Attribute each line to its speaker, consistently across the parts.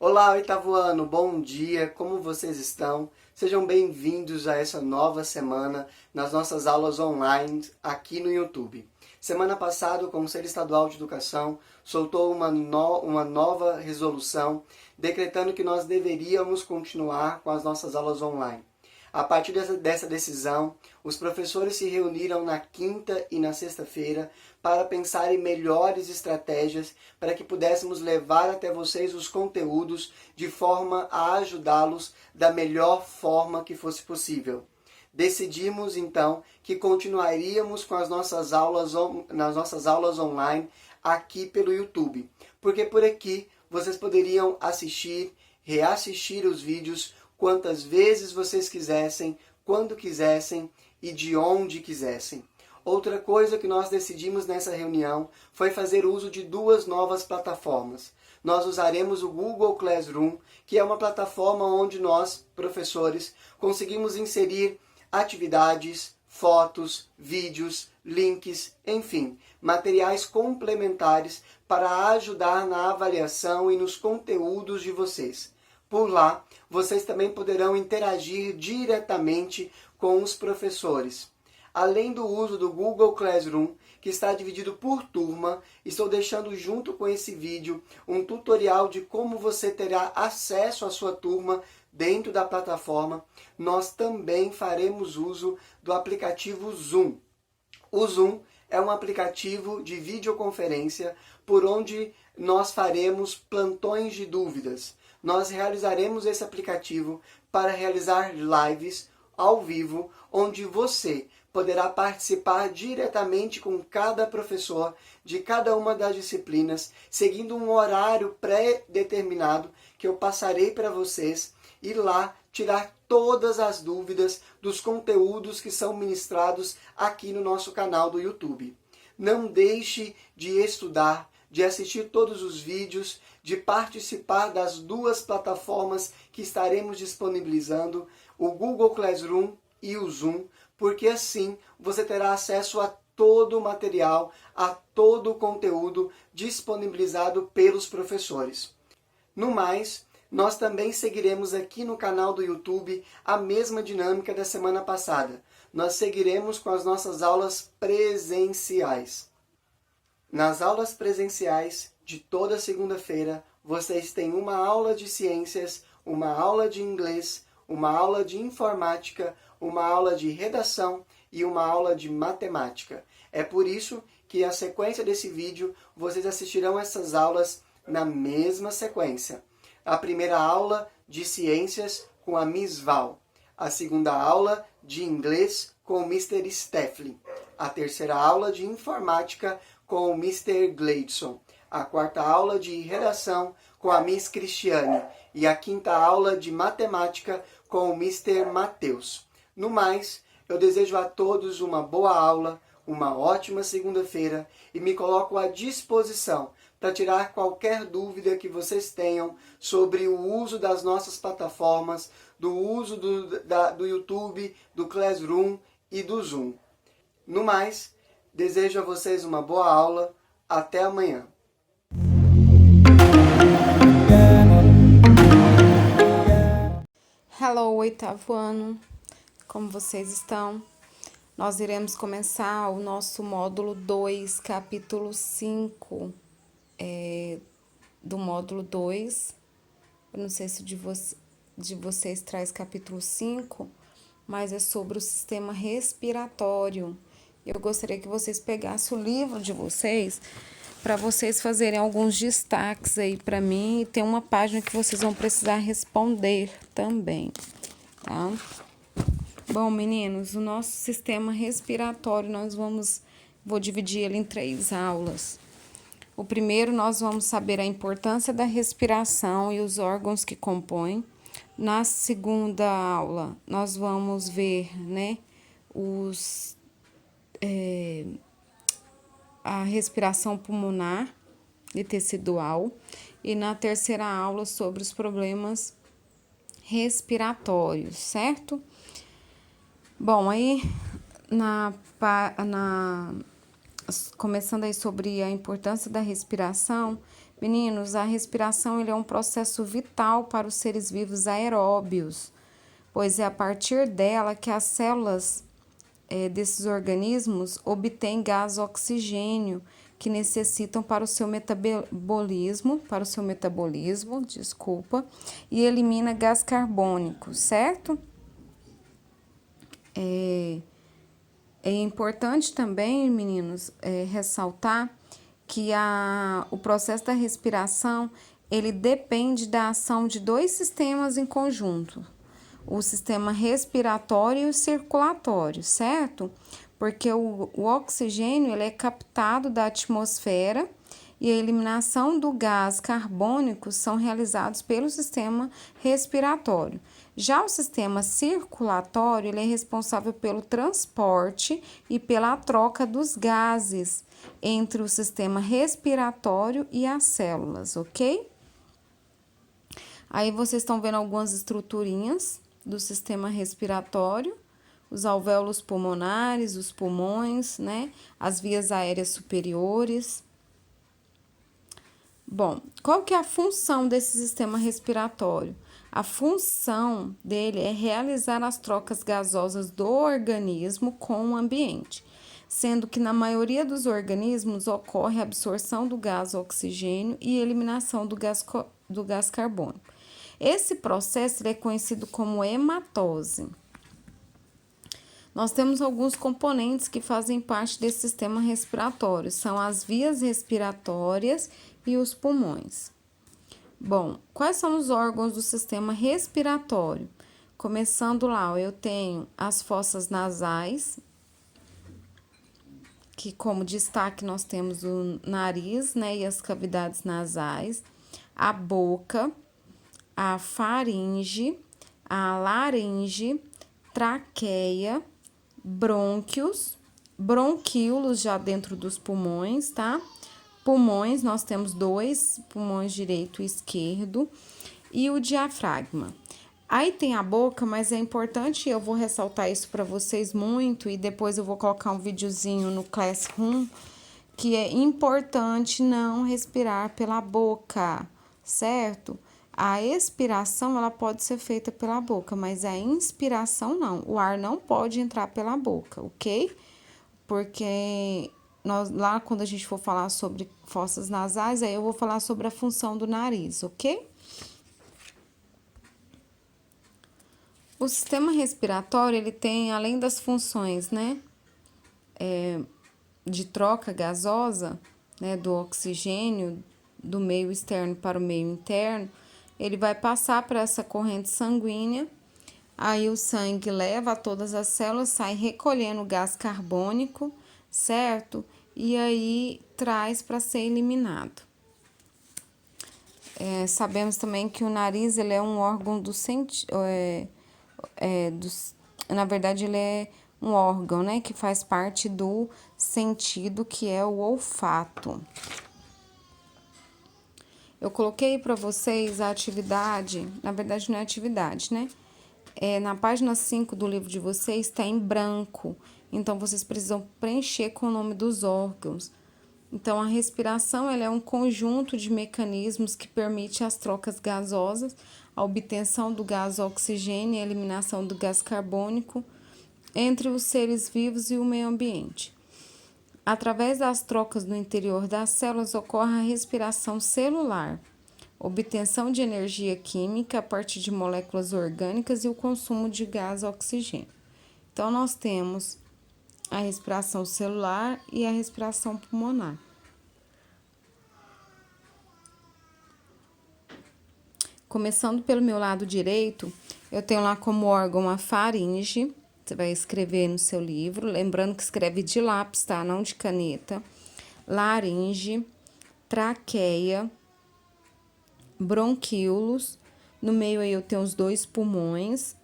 Speaker 1: Olá, oitavo ano, bom dia, como vocês estão? Sejam bem-vindos a essa nova semana nas nossas aulas online aqui no YouTube. Semana passada, o Conselho Estadual de Educação soltou uma nova resolução decretando que nós deveríamos continuar com as nossas aulas online. A partir dessa decisão, os professores se reuniram na quinta e na sexta-feira para pensar em melhores estratégias para que pudéssemos levar até vocês os conteúdos de forma a ajudá-los da melhor forma que fosse possível. Decidimos, então, que continuaríamos com nas nossas aulas online aqui pelo YouTube, porque por aqui vocês poderiam assistir, reassistir os vídeos quantas vezes vocês quisessem, quando quisessem e de onde quisessem. Outra coisa que nós decidimos nessa reunião foi fazer uso de duas novas plataformas. Nós usaremos o Google Classroom, que é uma plataforma onde nós, professores, conseguimos inserir atividades, fotos, vídeos, links, enfim, materiais complementares para ajudar na avaliação e nos conteúdos de vocês. Por lá, vocês também poderão interagir diretamente com os professores. Além do uso do Google Classroom, que está dividido por turma, estou deixando junto com esse vídeo um tutorial de como você terá acesso à sua turma dentro da plataforma. Nós também faremos uso do aplicativo Zoom. O Zoom é um aplicativo de videoconferência por onde nós faremos plantões de dúvidas. Nós realizaremos esse aplicativo para realizar lives ao vivo, onde você poderá participar diretamente com cada professor de cada uma das disciplinas, seguindo um horário pré-determinado que eu passarei para vocês e lá tirar todas as dúvidas dos conteúdos que são ministrados aqui no nosso canal do YouTube. Não deixe de estudar, de assistir todos os vídeos, de participar das duas plataformas que estaremos disponibilizando, o Google Classroom e o Zoom, porque assim você terá acesso a todo o material, a todo o conteúdo disponibilizado pelos professores. No mais, nós também seguiremos aqui no canal do YouTube a mesma dinâmica da semana passada. Nós seguiremos com as nossas aulas presenciais. Nas aulas presenciais de toda segunda-feira, vocês têm uma aula de ciências, uma aula de inglês, uma aula de informática, uma aula de redação e uma aula de matemática. É por isso que a sequência desse vídeo, vocês assistirão essas aulas na mesma sequência. A primeira aula de ciências com a Miss Val. A segunda aula de inglês com o Mr. Stefflin. A terceira aula de informática com o Mr. Gleidson. A quarta aula de redação com a Miss Cristiane. E a quinta aula de matemática com o Mr. Matheus. No mais, eu desejo a todos uma boa aula, uma ótima segunda-feira e me coloco à disposição para tirar qualquer dúvida que vocês tenham sobre o uso das nossas plataformas, do uso do YouTube, do Classroom e do Zoom. No mais, desejo a vocês uma boa aula. Até amanhã.
Speaker 2: Hello, oitavo ano. Como vocês estão? Nós iremos começar o nosso módulo 2, capítulo 5, do módulo 2. Eu não sei se de vocês traz capítulo 5, mas é sobre o sistema respiratório. Eu gostaria que vocês pegassem o livro de vocês para vocês fazerem alguns destaques aí para mim, e tem uma página que vocês vão precisar responder também, tá? Bom, meninos, o nosso sistema respiratório, vou dividir ele em 3 aulas. O primeiro, nós vamos saber a importância da respiração e os órgãos que compõem. Na segunda aula, nós vamos ver, a respiração pulmonar e tecidual. E na terceira aula, sobre os problemas respiratórios, certo? Bom, aí, começando aí sobre a importância da respiração, Meninos, a respiração ele é um processo vital para os seres vivos aeróbios, pois é a partir dela que as células desses organismos obtêm gás oxigênio que necessitam para o seu metabolismo, e elimina gás carbônico, certo? É importante também, meninos, ressaltar que o processo da respiração, ele depende da ação de dois sistemas em conjunto. O sistema respiratório e o circulatório, certo? Porque o oxigênio ele é captado da atmosfera e a eliminação do gás carbônico são realizados pelo sistema respiratório. Já o sistema circulatório ele é responsável pelo transporte e pela troca dos gases entre o sistema respiratório e as células, ok? Aí vocês estão vendo algumas estruturinhas do sistema respiratório, os alvéolos pulmonares, os pulmões, né? As vias aéreas superiores. Bom, qual que é a função desse sistema respiratório? A função dele é realizar as trocas gasosas do organismo com o ambiente, sendo que na maioria dos organismos ocorre a absorção do gás oxigênio e eliminação do gás carbônico. Esse processo é conhecido como hematose. Nós temos alguns componentes que fazem parte desse sistema respiratório, são as vias respiratórias e os pulmões. Bom, quais são os órgãos do sistema respiratório? Começando lá, eu tenho as fossas nasais, que como destaque nós temos o nariz, né, e as cavidades nasais, a boca, a faringe, a laringe, traqueia, brônquios, bronquíolos já dentro dos pulmões, tá? Pulmões, nós temos dois, pulmões direito e esquerdo, e o diafragma. Aí tem a boca, mas é importante, eu vou ressaltar isso para vocês muito, e depois eu vou colocar um videozinho no Classroom, que é importante não respirar pela boca, certo? A expiração, ela pode ser feita pela boca, mas a inspiração não. O ar não pode entrar pela boca, ok? Porque lá quando a gente for falar sobre fossas nasais, aí eu vou falar sobre a função do nariz, ok? O sistema respiratório, ele tem, além das funções, né, de troca gasosa, né, do oxigênio do meio externo para o meio interno, ele vai passar para essa corrente sanguínea, aí o sangue leva a todas as células, sai recolhendo o gás carbônico, certo? E aí traz para ser eliminado. Sabemos também que o nariz ele é um órgão do sentido, na verdade ele é um órgão, né, que faz parte do sentido que é o olfato. Eu coloquei para vocês a atividade, na verdade não é atividade, né? Na página 5 do livro de vocês está em branco, então vocês precisam preencher com o nome dos órgãos. Então, a respiração ela é um conjunto de mecanismos que permite as trocas gasosas, a obtenção do gás oxigênio e a eliminação do gás carbônico entre os seres vivos e o meio ambiente. Através das trocas no interior das células ocorre a respiração celular, obtenção de energia química a partir de moléculas orgânicas e o consumo de gás oxigênio. Então, nós temos a respiração celular e a respiração pulmonar. Começando pelo meu lado direito, eu tenho lá como órgão a faringe. Você vai escrever no seu livro, lembrando que escreve de lápis, tá? Não de caneta. Laringe, traqueia, bronquíolos. No meio aí eu tenho os dois pulmões,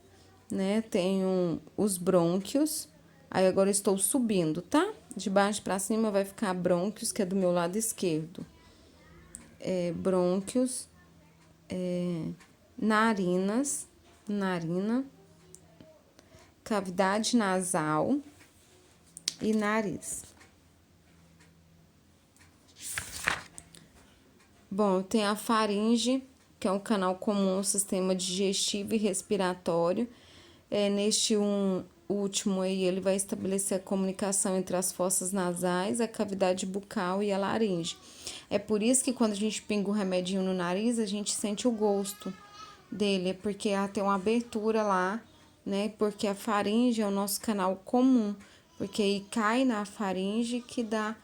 Speaker 2: né? Tenho os brônquios. Aí agora eu estou subindo, tá? De baixo para cima vai ficar brônquios, que é do meu lado esquerdo. Brônquios, narina, cavidade nasal e nariz. Bom, tem a faringe, que é um canal comum ao sistema digestivo e respiratório. Neste último aí, ele vai estabelecer a comunicação entre as fossas nasais, a cavidade bucal e a laringe. É por isso que quando a gente pinga o remedinho no nariz, a gente sente o gosto dele, porque tem uma abertura lá, né? Porque a faringe é o nosso canal comum, porque aí cai na faringe que dá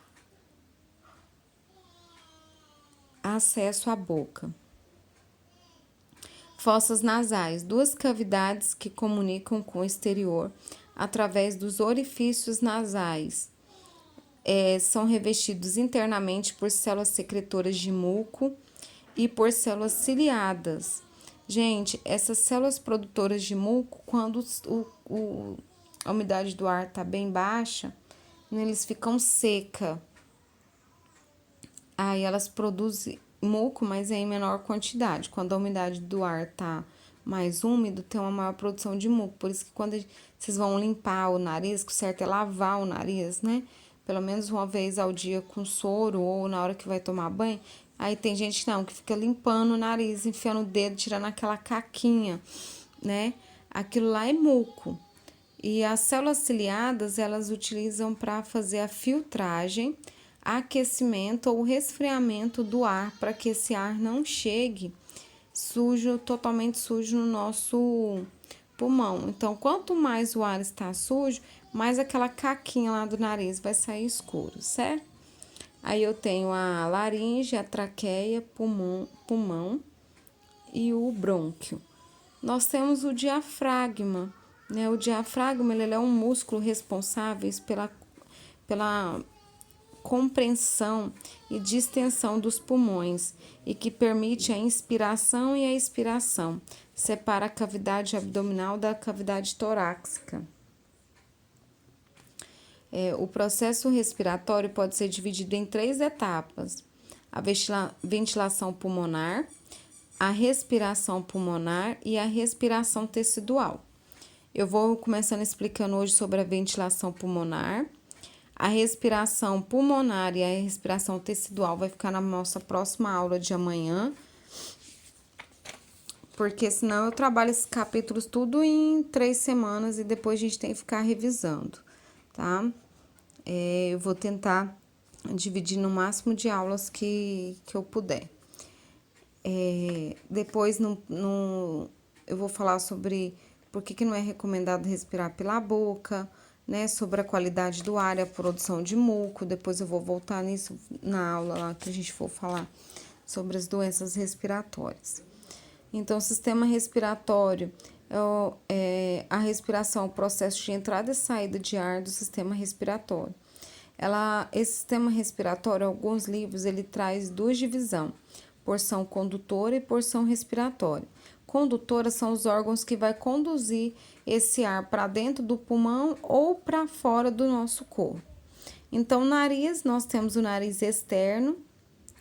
Speaker 2: acesso à boca. Fossas nasais, duas cavidades que comunicam com o exterior através dos orifícios nasais. São revestidos internamente por células secretoras de muco e por células ciliadas. Gente, essas células produtoras de muco, quando a umidade do ar está bem baixa, eles ficam seca. Aí elas produzem muco, mas é em menor quantidade. Quando a umidade do ar tá mais úmido, tem uma maior produção de muco. Por isso que quando vocês vão limpar o nariz, que o certo é lavar o nariz, né? Pelo menos uma vez ao dia com soro ou na hora que vai tomar banho. Aí tem gente que fica limpando o nariz, enfiando o dedo, tirando aquela caquinha, né? Aquilo lá é muco. E as células ciliadas, elas utilizam para fazer a filtragem, aquecimento ou resfriamento do ar, para que esse ar não chegue sujo, totalmente sujo no nosso pulmão. Então, quanto mais o ar está sujo, mais aquela caquinha lá do nariz vai sair escuro, certo? Aí eu tenho a laringe, a traqueia, pulmão e o brônquio. Nós temos o diafragma, né? O diafragma, ele é um músculo responsável pela compreensão e distensão dos pulmões e que permite a inspiração e a expiração. Separa a cavidade abdominal da cavidade torácica. O processo respiratório pode ser dividido em 3 etapas: a ventilação pulmonar, a respiração pulmonar e a respiração tecidual. Eu vou começando explicando hoje sobre a ventilação pulmonar. A respiração pulmonar e a respiração tecidual vai ficar na nossa próxima aula de amanhã, porque senão eu trabalho esses capítulos tudo em 3 semanas e depois a gente tem que ficar revisando, tá? Eu vou tentar dividir no máximo de aulas que eu puder. Depois eu vou falar sobre por que não é recomendado respirar pela boca, né? Sobre a qualidade do ar e a produção de muco. Depois eu vou voltar nisso na aula lá que a gente for falar sobre as doenças respiratórias. Então, o sistema respiratório a respiração, o processo de entrada e saída de ar do sistema respiratório. Esse sistema respiratório, alguns livros, ele traz 2 divisões: porção condutora e porção respiratória. Condutora são os órgãos que vai conduzir esse ar para dentro do pulmão ou para fora do nosso corpo. Então, nariz, nós temos o nariz externo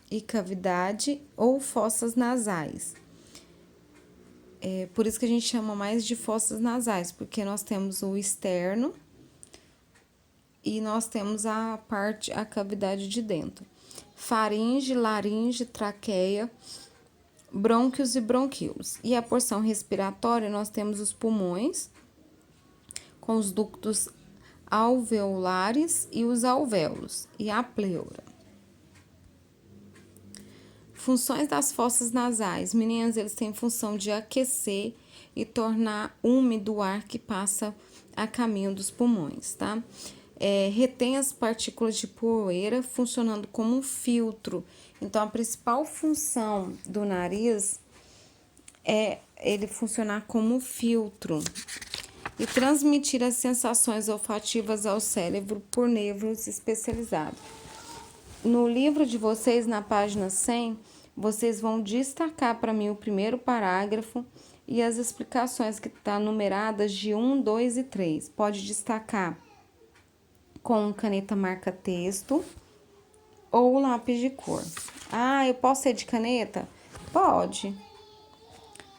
Speaker 2: e cavidade ou fossas nasais. Por isso que a gente chama mais de fossas nasais, porque nós temos o externo e nós temos a cavidade de dentro. Faringe, laringe, traqueia, brônquios e bronquíolos. E a porção respiratória, nós temos os pulmões, com os ductos alveolares e os alvéolos, e a pleura. Funções das fossas nasais. Meninas, eles têm função de aquecer e tornar úmido o ar que passa a caminho dos pulmões, tá? Retém as partículas de poeira, funcionando como um filtro. Então, a principal função do nariz é ele funcionar como um filtro e transmitir as sensações olfativas ao cérebro por nervos especializados. No livro de vocês, na página 100, vocês vão destacar para mim o primeiro parágrafo e as explicações que estão numeradas de 1, 2 e 3. Pode destacar com caneta marca-texto ou lápis de cor. Ah, eu posso ser de caneta? Pode.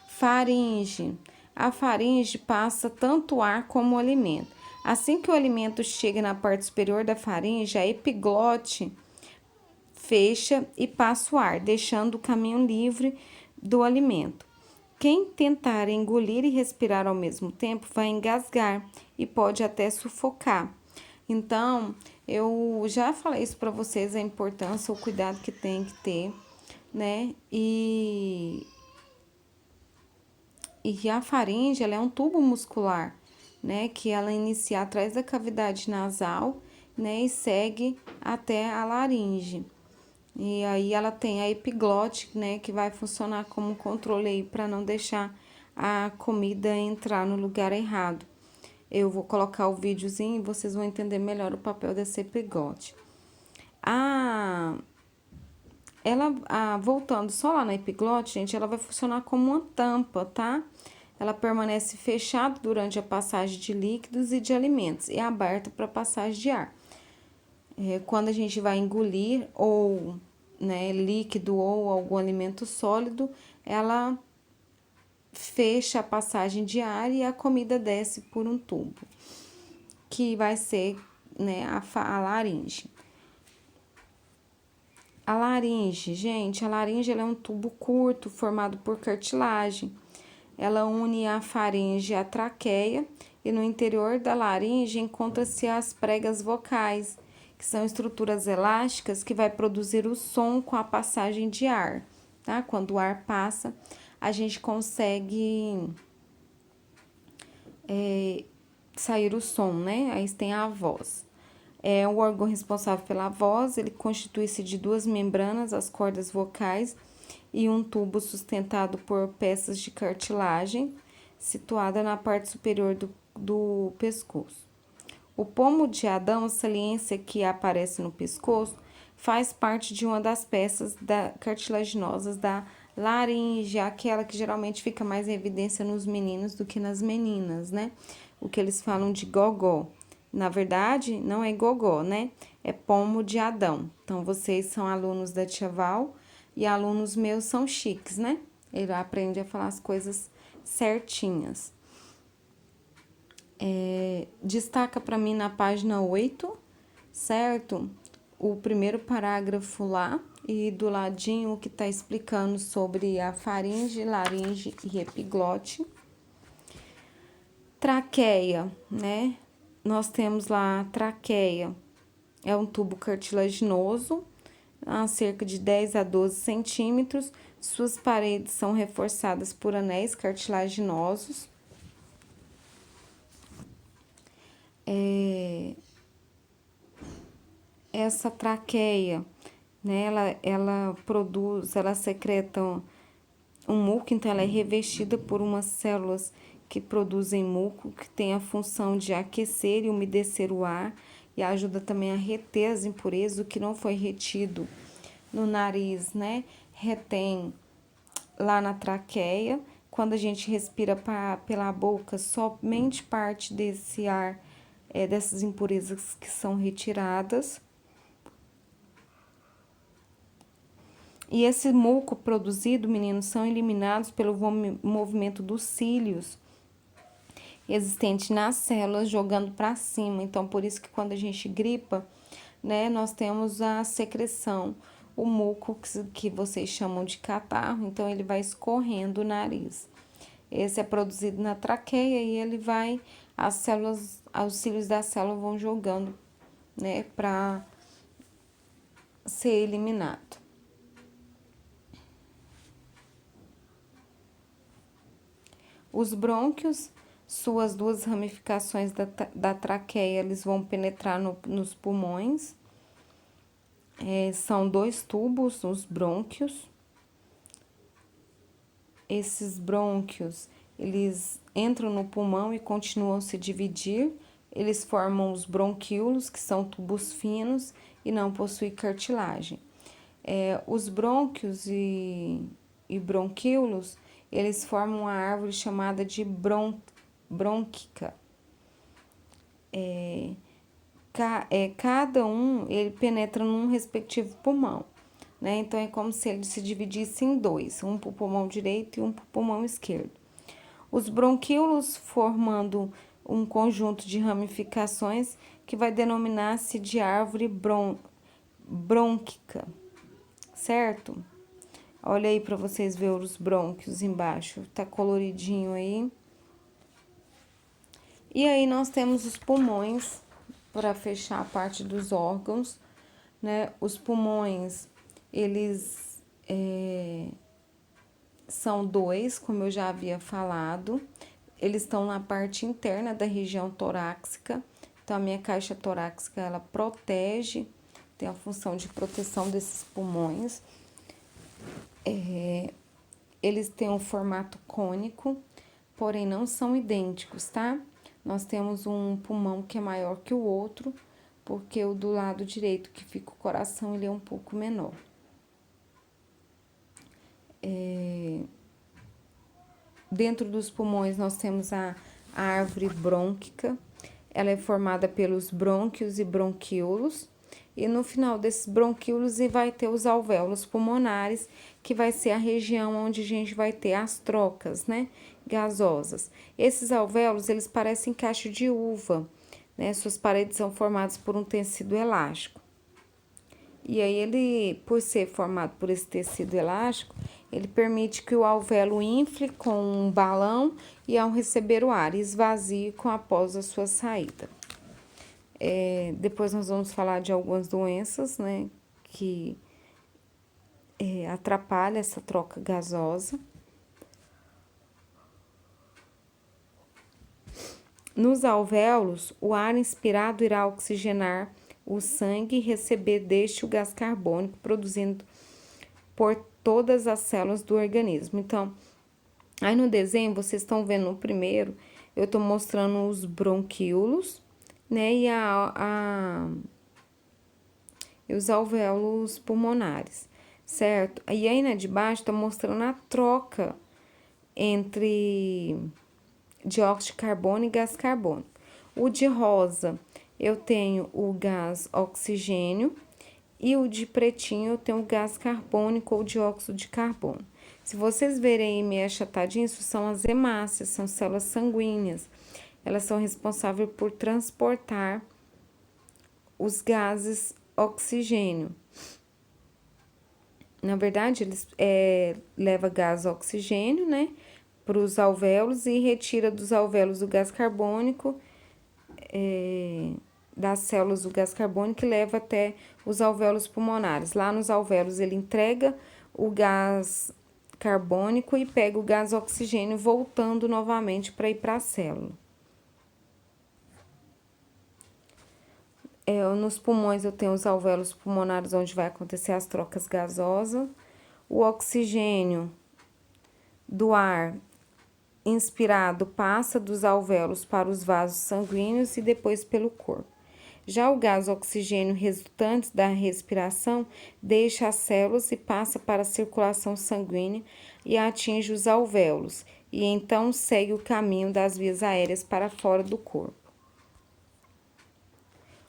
Speaker 2: Faringe. A faringe passa tanto o ar como o alimento. Assim que o alimento chega na parte superior da faringe, a epiglote fecha e passa o ar, deixando o caminho livre do alimento. Quem tentar engolir e respirar ao mesmo tempo vai engasgar e pode até sufocar. Então, eu já falei isso para vocês, a importância, o cuidado que tem que ter, né? E a faringe, ela é um tubo muscular, né? Que ela inicia atrás da cavidade nasal, né? E segue até a laringe. E aí ela tem a epiglote, né? Que vai funcionar como controle aí para não deixar a comida entrar no lugar errado. Eu vou colocar o videozinho e vocês vão entender melhor o papel dessa epiglote. Voltando só lá na epiglote, gente, ela vai funcionar como uma tampa, tá? Ela permanece fechada durante a passagem de líquidos e de alimentos e aberta para passagem de ar. Quando a gente vai engolir ou, né, líquido ou algum alimento sólido, ela fecha a passagem de ar e a comida desce por um tubo, que vai ser, né, a laringe. A laringe, gente, ela é um tubo curto formado por cartilagem. Ela une a faringe à traqueia e no interior da laringe encontra-se as pregas vocais, que são estruturas elásticas que vai produzir o som com a passagem de ar, tá? Quando o ar passa, a gente consegue sair o som, né? Aí tem a voz. É o órgão responsável pela voz, ele constitui-se de duas membranas, as cordas vocais, e um tubo sustentado por peças de cartilagem, situada na parte superior do pescoço. O pomo de Adão, saliência que aparece no pescoço, faz parte de uma das peças cartilaginosas da laringe, aquela que geralmente fica mais em evidência nos meninos do que nas meninas, né? O que eles falam de gogó. Na verdade, não é gogó, né? É pomo de Adão. Então, vocês são alunos da Tia Val e alunos meus são chiques, né? Ele aprende a falar as coisas certinhas. Destaca para mim na página 8, certo? O primeiro parágrafo lá e do ladinho o que tá explicando sobre a faringe, laringe e epiglote. Traqueia, né? Nós temos lá a traqueia, é um tubo cartilaginoso, a cerca de 10 a 12 centímetros. Suas paredes são reforçadas por anéis cartilaginosos. Essa traqueia, né, ela secreta um muco, então ela é revestida por umas células que produzem muco, que tem a função de aquecer e umedecer o ar e ajuda também a reter as impurezas, o que não foi retido no nariz, né? Retém lá na traqueia. Quando a gente respira pela boca, somente parte desse ar, dessas impurezas que são retiradas. E esse muco produzido, meninos, são eliminados pelo movimento dos cílios existente nas células jogando para cima. Então, por isso que quando a gente gripa, né, nós temos a secreção, o muco que vocês chamam de catarro, então ele vai escorrendo o nariz. Esse é produzido na traqueia e ele vai, os cílios da célula vão jogando, né, para ser eliminado. Os brônquios, suas duas ramificações da traqueia, eles vão penetrar nos pulmões. São dois tubos, os brônquios. Esses brônquios, eles entram no pulmão e continuam a se dividir. Eles formam os bronquíolos, que são tubos finos e não possuem cartilagem. Os brônquios e bronquíolos, eles formam uma árvore chamada de brônquica. Cada um, ele penetra num respectivo pulmão, né? Então, é como se ele se dividisse em dois, um para o pulmão direito e um para o pulmão esquerdo. Os bronquíolos formando um conjunto de ramificações que vai denominar-se de árvore brônquica. certo? Olha aí para vocês verem os brônquios embaixo, tá coloridinho aí. E aí nós temos os pulmões para fechar a parte dos órgãos, né? Os pulmões, eles são dois, como eu já havia falado. Eles estão na parte interna da região torácica. Então, a minha caixa torácica, ela protege, tem a função de proteção desses pulmões. Eles têm um formato cônico, porém não são idênticos, tá? Nós temos um pulmão que é maior que o outro, porque o do lado direito, que fica o coração, ele é um pouco menor. Dentro dos pulmões, nós temos a árvore brônquica. Ela é formada pelos brônquios e bronquíolos. E no final desses bronquíolos vai ter os alvéolos pulmonares, que vai ser a região onde a gente vai ter as trocas, né, gasosas. Esses alvéolos, eles parecem caixa de uva, né? Suas paredes são formadas por um tecido elástico. E aí, ele, por ser formado por esse tecido elástico, ele permite que o alvéolo infle com um balão e, ao receber o ar, esvazie após a sua saída. Depois nós vamos falar de algumas doenças, né, que atrapalham essa troca gasosa. Nos alvéolos, o ar inspirado irá oxigenar o sangue e receber deste o gás carbônico, produzindo por todas as células do organismo. Então, aí no desenho, vocês estão vendo no primeiro, eu estou mostrando os bronquíolos, né, e os alvéolos pulmonares, certo? E aí na de baixo está mostrando a troca entre dióxido de carbono e gás carbônico. O de rosa, eu tenho o gás oxigênio, e o de pretinho eu tenho o gás carbônico ou dióxido de carbono. Se vocês verem aí meio achatadinho, isso são as hemácias, são células sanguíneas. Elas são responsáveis por transportar os gases oxigênio. Na verdade, eles levam gás oxigênio, né, para os alvéolos e retira dos alvéolos o gás carbônico, das células o gás carbônico e leva até os alvéolos pulmonares. Lá nos alvéolos ele entrega o gás carbônico e pega o gás oxigênio, voltando novamente para ir para a célula. Nos pulmões eu tenho os alvéolos pulmonares, onde vai acontecer as trocas gasosas. O oxigênio do ar inspirado passa dos alvéolos para os vasos sanguíneos e depois pelo corpo. Já o gás oxigênio resultante da respiração deixa as células e passa para a circulação sanguínea e atinge os alvéolos, e então segue o caminho das vias aéreas para fora do corpo.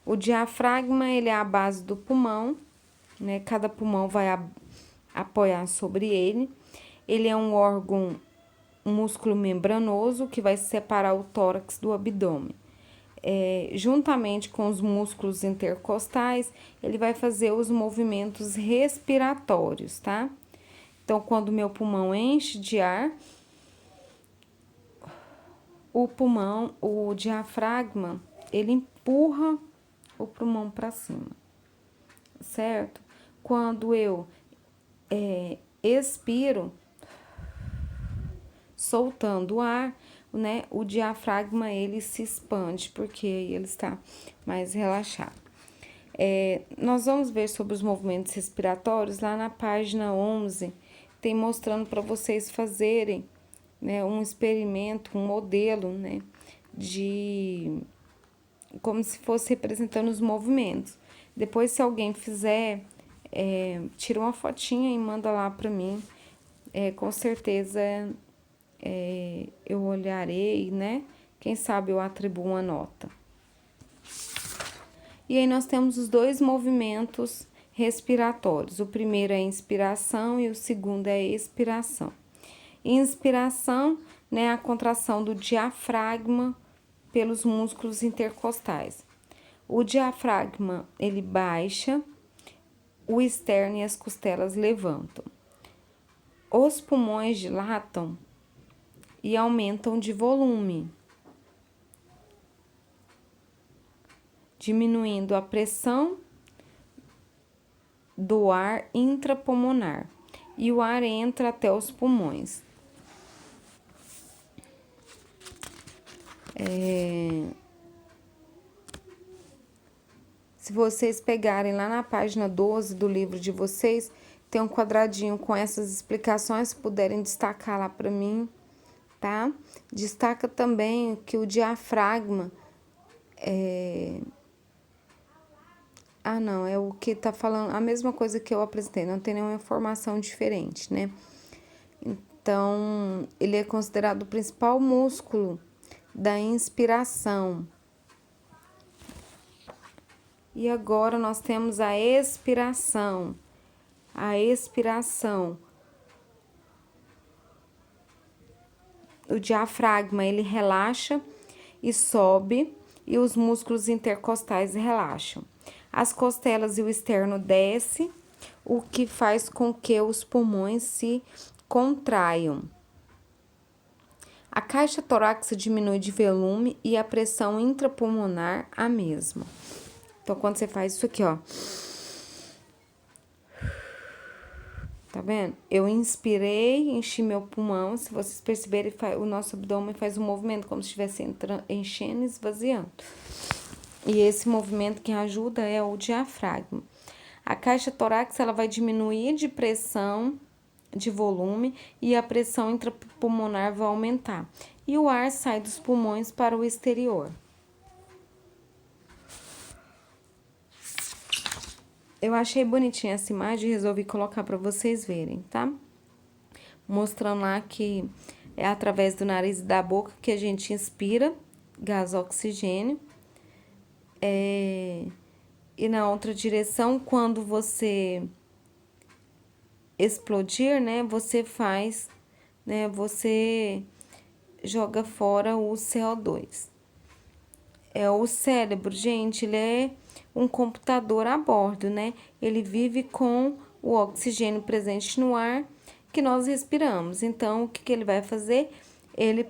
Speaker 2: O diafragma, ele é a base do pulmão, né? Cada pulmão vai apoiar sobre ele. Ele é um órgão, um músculo membranoso que vai separar o tórax do abdômen. Juntamente com os músculos intercostais, ele vai fazer os movimentos respiratórios, tá? Então, quando o meu pulmão enche de ar, o diafragma, ele empurra o pulmão para cima, certo? Quando eu expiro, soltando o ar, né, o diafragma ele se expande, porque ele está mais relaxado. Nós vamos ver sobre os movimentos respiratórios lá na página 11, tem mostrando para vocês fazerem, né, um experimento, um modelo, né, de como se fosse representando os movimentos. Depois, se alguém fizer, tira uma fotinha e manda lá para mim. Com certeza eu olharei, né? Quem sabe eu atribuo uma nota. E aí nós temos os dois movimentos respiratórios. O primeiro é a inspiração e o segundo é a expiração. Inspiração, né, a contração do diafragma pelos músculos intercostais. O diafragma, ele baixa o externo e as costelas levantam. Os pulmões dilatam e aumentam de volume, diminuindo a pressão do ar intrapulmonar e o ar entra até os pulmões. Se vocês pegarem lá na página 12 do livro de vocês, tem um quadradinho com essas explicações, se puderem destacar lá para mim, tá? Destaca também que o diafragma não, é o que tá falando, a mesma coisa que eu apresentei, não tem nenhuma informação diferente, né? Então, ele é considerado o principal músculo da inspiração. E agora nós temos a expiração. A expiração. O diafragma, ele relaxa e sobe e os músculos intercostais relaxam. As costelas e o externo desce, o que faz com que os pulmões se contraiam. A caixa torácica diminui de volume e a pressão intrapulmonar a mesma. Então, quando você faz isso aqui, ó. Tá vendo? Eu inspirei, enchi meu pulmão. Se vocês perceberem, o nosso abdômen faz um movimento como se estivesse enchendo e esvaziando. E esse movimento que ajuda é o diafragma. A caixa torácica, ela vai diminuir de pressão, de volume, e a pressão intrapulmonar vai aumentar. E o ar sai dos pulmões para o exterior. Eu achei bonitinha essa imagem e resolvi colocar para vocês verem, tá? Mostrando lá que é através do nariz e da boca que a gente inspira gás oxigênio. E na outra direção, quando você explodir, né, você faz, né, você joga fora o CO2. O cérebro, gente, ele é um computador a bordo, né? Ele vive com o oxigênio presente no ar que nós respiramos. Então, o que ele vai fazer? Ele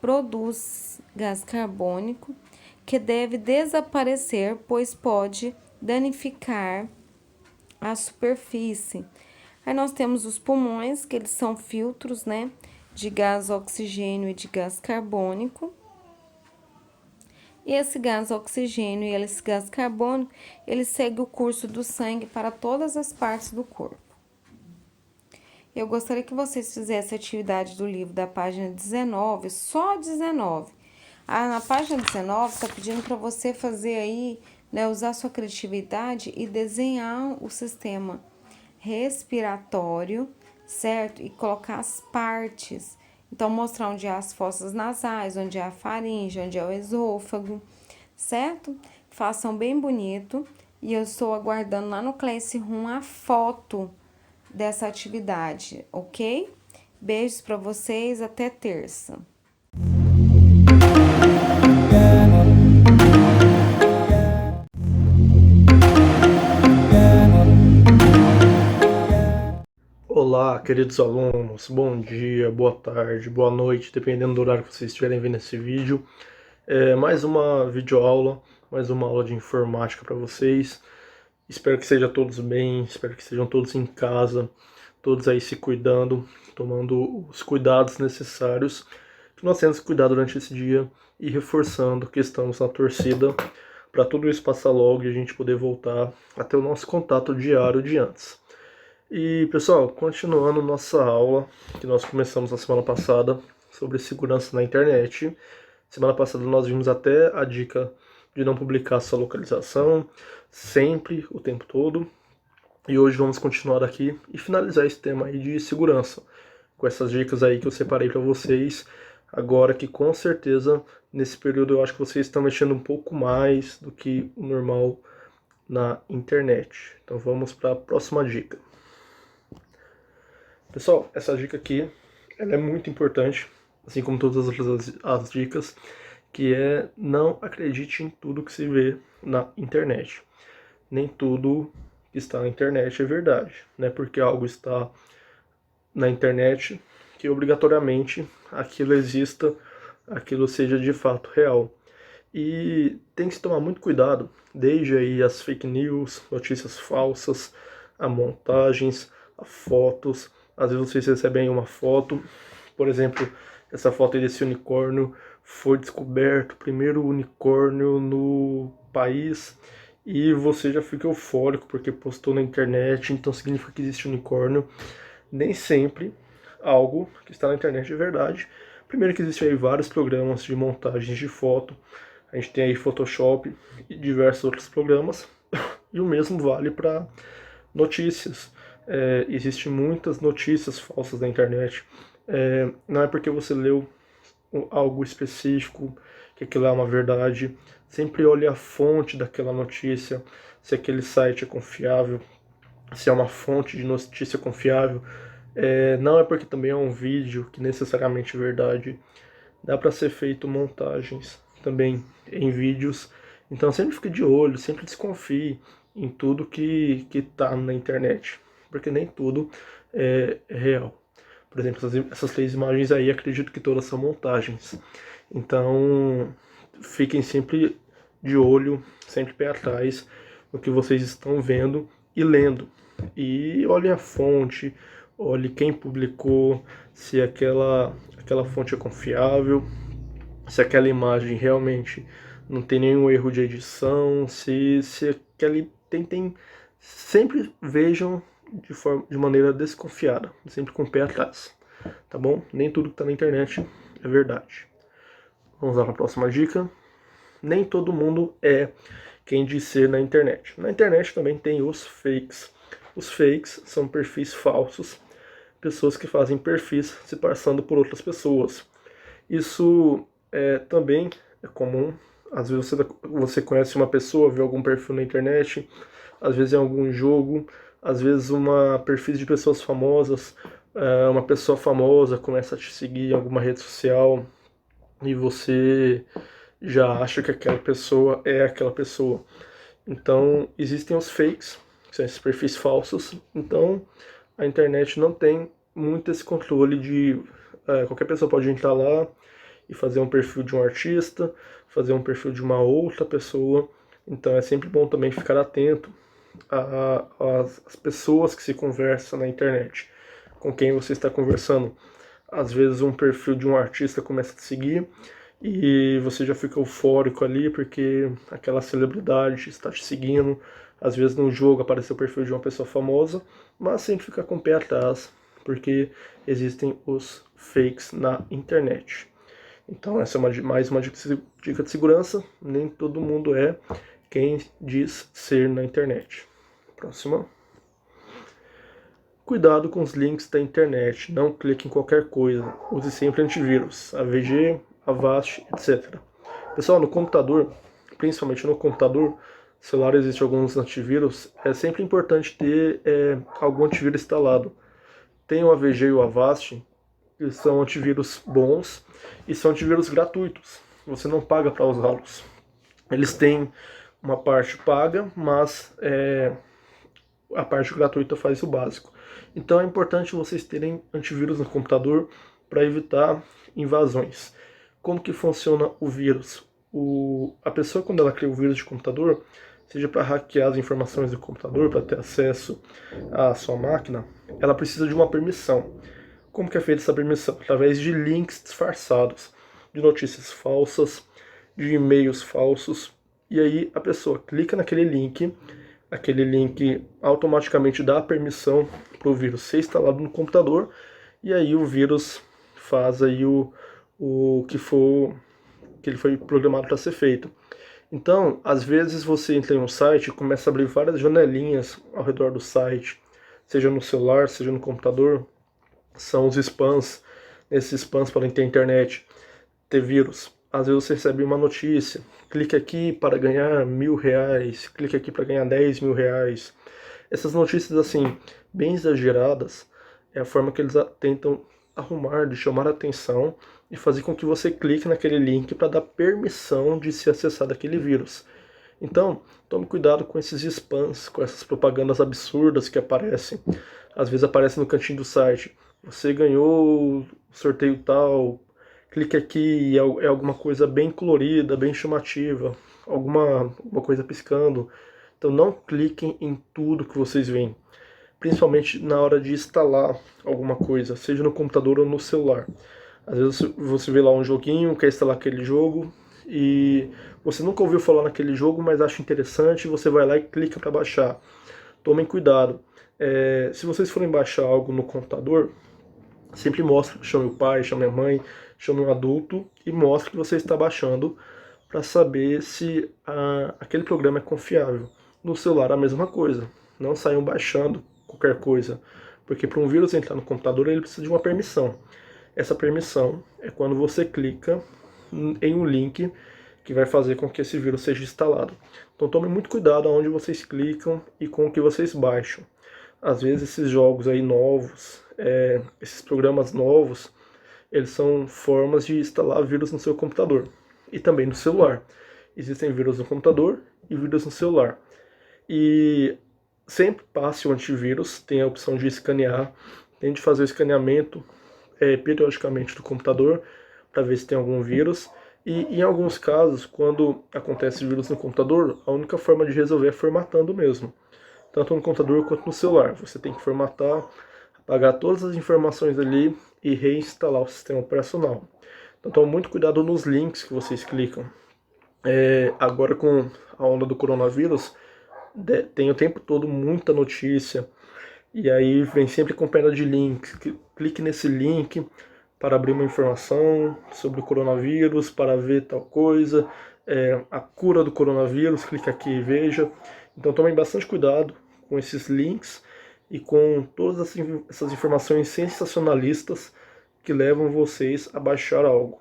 Speaker 2: produz gás carbônico que deve desaparecer, pois pode danificar a superfície. Aí nós temos os pulmões, que eles são filtros, né, de gás oxigênio e de gás carbônico. E esse gás oxigênio e esse gás carbônico, ele segue o curso do sangue para todas as partes do corpo. Eu gostaria que vocês fizessem a atividade do livro da página 19, só 19. Na página 19, está pedindo para você fazer aí, né, usar sua criatividade e desenhar o sistema respiratório, certo? E colocar as partes. Então, mostrar onde há as fossas nasais, onde há a faringe, onde é o esôfago, certo? Façam bem bonito. E eu estou aguardando lá no Classroom a foto dessa atividade, ok? Beijos para vocês, até terça.
Speaker 3: Olá, queridos alunos, bom dia, boa tarde, boa noite, dependendo do horário que vocês estiverem vendo esse vídeo. Mais uma videoaula, mais uma aula de informática para vocês. Espero que sejam todos bem, espero que estejam todos em casa, todos aí se cuidando, tomando os cuidados necessários que nós temos que cuidar durante esse dia e reforçando que estamos na torcida para tudo isso passar logo e a gente poder voltar a ter o nosso contato diário de antes. E pessoal, continuando nossa aula que nós começamos na semana passada sobre segurança na internet. Semana passada nós vimos até a dica de não publicar sua localização sempre, o tempo todo. E hoje vamos continuar aqui e finalizar esse tema aí de segurança, com essas dicas aí que eu separei para vocês. Agora que com certeza nesse período eu acho que vocês estão mexendo um pouco mais do que o normal na internet. Então vamos para a próxima dica. Pessoal, essa dica aqui ela é muito importante, assim como todas as dicas, que é não acredite em tudo que se vê na internet. Nem tudo que está na internet é verdade, né? Porque algo está na internet que obrigatoriamente aquilo exista, aquilo seja de fato real. E tem que se tomar muito cuidado, desde aí as fake news, notícias falsas, a montagens, a fotos. Às vezes vocês recebem uma foto, por exemplo, essa foto aí desse unicórnio foi descoberto, o primeiro unicórnio no país, e você já fica eufórico porque postou na internet, então significa que existe unicórnio. Nem sempre algo que está na internet é verdade. Primeiro que existem aí vários programas de montagens de foto, a gente tem aí Photoshop e diversos outros programas, e o mesmo vale para notícias. Existem muitas notícias falsas na internet. Não é porque você leu algo específico que aquilo é uma verdade. Sempre olhe a fonte daquela notícia, se aquele site é confiável, se é uma fonte de notícia confiável. Não é porque também é um vídeo que necessariamente é verdade. Dá para ser feito montagens também em vídeos. Então sempre fique de olho, sempre desconfie em tudo que está na internet, porque nem tudo é real. Por exemplo, essas 3 imagens aí, acredito que todas são montagens. Então fiquem sempre de olho, sempre pé atrás no que vocês estão vendo e lendo. E olhem a fonte, olhe quem publicou, se aquela fonte é confiável, se aquela imagem realmente não tem nenhum erro de edição, se aquele tentem sempre vejam de maneira desconfiada, sempre com o pé atrás, tá bom? Nem tudo que está na internet é verdade. Vamos lá para a próxima dica. Nem todo mundo é quem diz ser na internet. Na internet também tem os fakes. Os fakes são perfis falsos, pessoas que fazem perfis se passando por outras pessoas. Isso também é comum. Às vezes você conhece uma pessoa, vê algum perfil na internet, às vezes em algum jogo, às vezes perfis de pessoas famosas, uma pessoa famosa começa a te seguir em alguma rede social e você já acha que aquela pessoa é aquela pessoa. Então existem os fakes, que são esses perfis falsos. Então a internet não tem muito esse controle de qualquer pessoa pode entrar lá e fazer um perfil de um artista, fazer um perfil de uma outra pessoa. Então é sempre bom também ficar atento às pessoas que se conversam na internet, com quem você está conversando. Às vezes um perfil de um artista começa a te seguir e você já fica eufórico ali porque aquela celebridade está te seguindo. Às vezes no jogo apareceu o perfil de uma pessoa famosa, mas sempre fica com o pé atrás, porque existem os fakes na internet. Então essa é mais uma dica de segurança. Nem todo mundo é quem diz ser na internet. Próxima. Cuidado com os links da internet. Não clique em qualquer coisa. Use sempre antivírus, AVG, Avast, etc. Pessoal, no computador, principalmente no computador, celular, existe alguns antivírus. É sempre importante ter algum antivírus instalado. Tem o AVG e o Avast, que são antivírus bons e são antivírus gratuitos. Você não paga para usá-los. Eles têm uma parte paga, mas a parte gratuita faz o básico. Então é importante vocês terem antivírus no computador para evitar invasões. Como que funciona o vírus? A pessoa, quando ela cria o vírus de computador, seja para hackear as informações do computador, para ter acesso à sua máquina, ela precisa de uma permissão. Como que é feita essa permissão? Através de links disfarçados, de notícias falsas, de e-mails falsos. E aí a pessoa clica naquele link, aquele link automaticamente dá a permissão para o vírus ser instalado no computador, e aí o vírus faz aí o que ele foi programado para ser feito. Então, às vezes você entra em um site e começa a abrir várias janelinhas ao redor do site, seja no celular, seja no computador. São os spams. Esses spams podem ter internet, ter vírus. Às vezes você recebe uma notícia, clique aqui para ganhar R$1.000, clique aqui para ganhar R$10.000. Essas notícias assim, bem exageradas, é a forma que eles tentam arrumar, de chamar a atenção e fazer com que você clique naquele link para dar permissão de se acessar daquele vírus. Então, tome cuidado com esses spams, com essas propagandas absurdas que aparecem. Às vezes aparece no cantinho do site. Você ganhou o sorteio tal, clique aqui, é alguma coisa bem colorida, bem chamativa, alguma coisa piscando. Então não cliquem em tudo que vocês veem, principalmente na hora de instalar alguma coisa, seja no computador ou no celular. Às vezes você vê lá um joguinho, quer instalar aquele jogo e você nunca ouviu falar naquele jogo, mas acha interessante, você vai lá e clica para baixar. Tomem cuidado. Se vocês forem baixar algo no computador, sempre mostre, chame o pai, chame a mãe, chame um adulto e mostre que você está baixando para saber se aquele programa é confiável. No celular a mesma coisa, não saiam baixando qualquer coisa, porque para um vírus entrar no computador ele precisa de uma permissão. Essa permissão é quando você clica em um link que vai fazer com que esse vírus seja instalado. Então tome muito cuidado aonde vocês clicam e com o que vocês baixam. Às vezes esses jogos aí novos, esses programas novos, eles são formas de instalar vírus no seu computador e também no celular. Existem vírus no computador e vírus no celular. E sempre passe o antivírus, tem a opção de escanear, tente fazer o escaneamento periodicamente do computador para ver se tem algum vírus. E em alguns casos, quando acontece vírus no computador, a única forma de resolver é formatando mesmo. Tanto no computador quanto no celular. Você tem que formatar, apagar todas as informações ali e reinstalar o sistema operacional. Então tome muito cuidado nos links que vocês clicam. Agora com a onda do coronavírus, tem o tempo todo muita notícia. E aí vem sempre com perna de links. Clique nesse link para abrir uma informação sobre o coronavírus, para ver tal coisa, a cura do coronavírus, clique aqui e veja. Então tomem bastante cuidado com esses links e com todas essas informações sensacionalistas que levam vocês a baixar algo.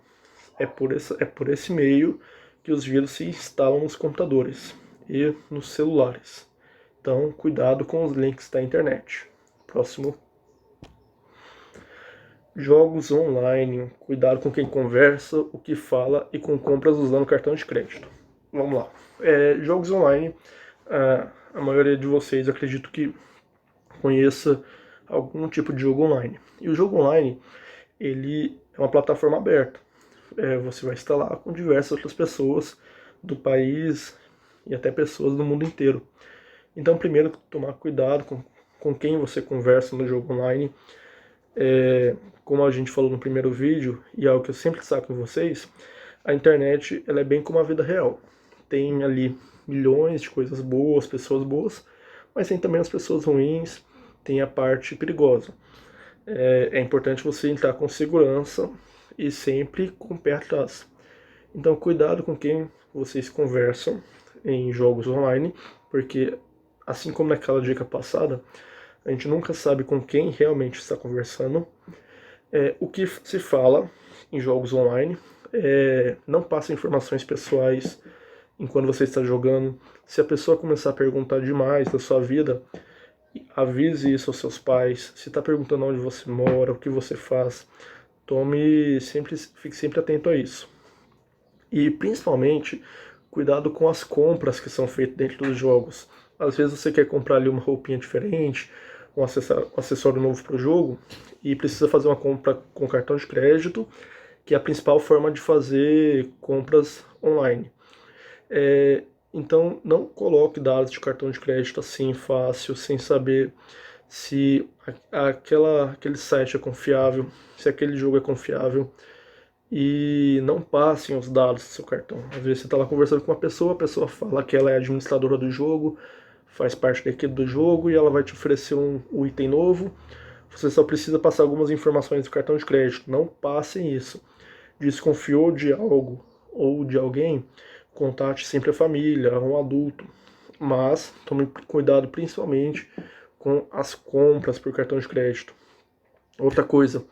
Speaker 3: É por esse meio que os vírus se instalam nos computadores e nos celulares. Então cuidado com os links da internet. Próximo. Jogos online, cuidado com quem conversa, o que fala e com compras usando cartão de crédito. Vamos lá. Jogos online, a maioria de vocês acredito que conheça algum tipo de jogo online. E o jogo online, ele é uma plataforma aberta. Você vai instalar com diversas outras pessoas do país e até pessoas do mundo inteiro. Então, primeiro, tomar cuidado com quem você conversa no jogo online. Como a gente falou no primeiro vídeo, e é algo que eu sempre destaco em vocês, a internet ela é bem como a vida real. Tem ali milhões de coisas boas, pessoas boas, mas tem também as pessoas ruins, tem a parte perigosa. É importante você entrar com segurança e sempre com o pé atrás. Então cuidado com quem vocês conversam em jogos online, porque assim como naquela dica passada, a gente nunca sabe com quem realmente está conversando. O que se fala em jogos online, não passe informações pessoais enquanto você está jogando. Se a pessoa começar a perguntar demais da sua vida, avise isso aos seus pais. Se está perguntando onde você mora, o que você faz, fique sempre atento a isso. E principalmente, cuidado com as compras que são feitas dentro dos jogos. Às vezes você quer comprar ali uma roupinha diferente, um acessório novo para o jogo, e precisa fazer uma compra com cartão de crédito, que é a principal forma de fazer compras online. Então não coloque dados de cartão de crédito assim fácil, sem saber se aquele site é confiável, se aquele jogo é confiável. E não passem os dados do seu cartão. Às vezes você está lá conversando com uma pessoa, a pessoa fala que ela é administradora do jogo, faz parte da equipe do jogo e ela vai te oferecer um item novo. Você só precisa passar algumas informações do cartão de crédito. Não passem isso. Desconfiou de algo ou de alguém, contate sempre a família, um adulto. Mas tome cuidado principalmente com as compras por cartão de crédito. Outra coisa,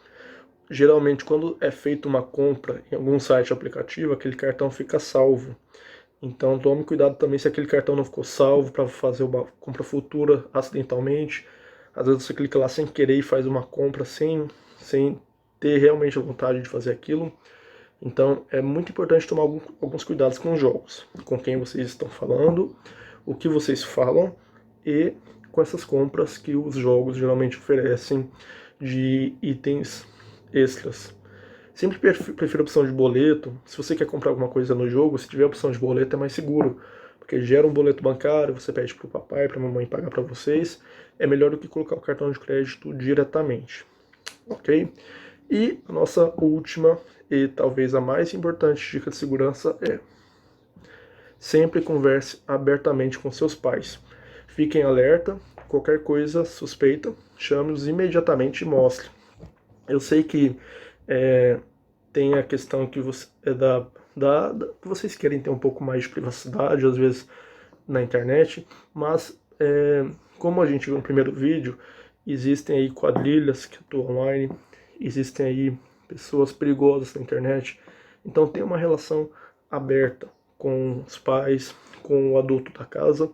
Speaker 3: geralmente quando é feita uma compra em algum site ou aplicativo, aquele cartão fica salvo. Então tome cuidado também se aquele cartão não ficou salvo para fazer uma compra futura acidentalmente. Às vezes você clica lá sem querer e faz uma compra sem ter realmente a vontade de fazer aquilo. Então é muito importante tomar alguns cuidados com os jogos, com quem vocês estão falando, o que vocês falam e com essas compras que os jogos geralmente oferecem de itens extras. Sempre prefiro a opção de boleto. Se você quer comprar alguma coisa no jogo, se tiver a opção de boleto é mais seguro, porque gera um boleto bancário, você pede para o papai, para a mamãe pagar para vocês. É melhor do que colocar o cartão de crédito diretamente, ok? E a nossa última e talvez a mais importante dica de segurança é: sempre converse abertamente com seus pais. Fiquem alerta, qualquer coisa suspeita, chame-os imediatamente e mostre. Eu sei que tem a questão que que vocês querem ter um pouco mais de privacidade, às vezes, na internet, mas como a gente viu no primeiro vídeo, existem aí quadrilhas que atuam online, existem aí pessoas perigosas na internet, então tem uma relação aberta com os pais, com o adulto da casa,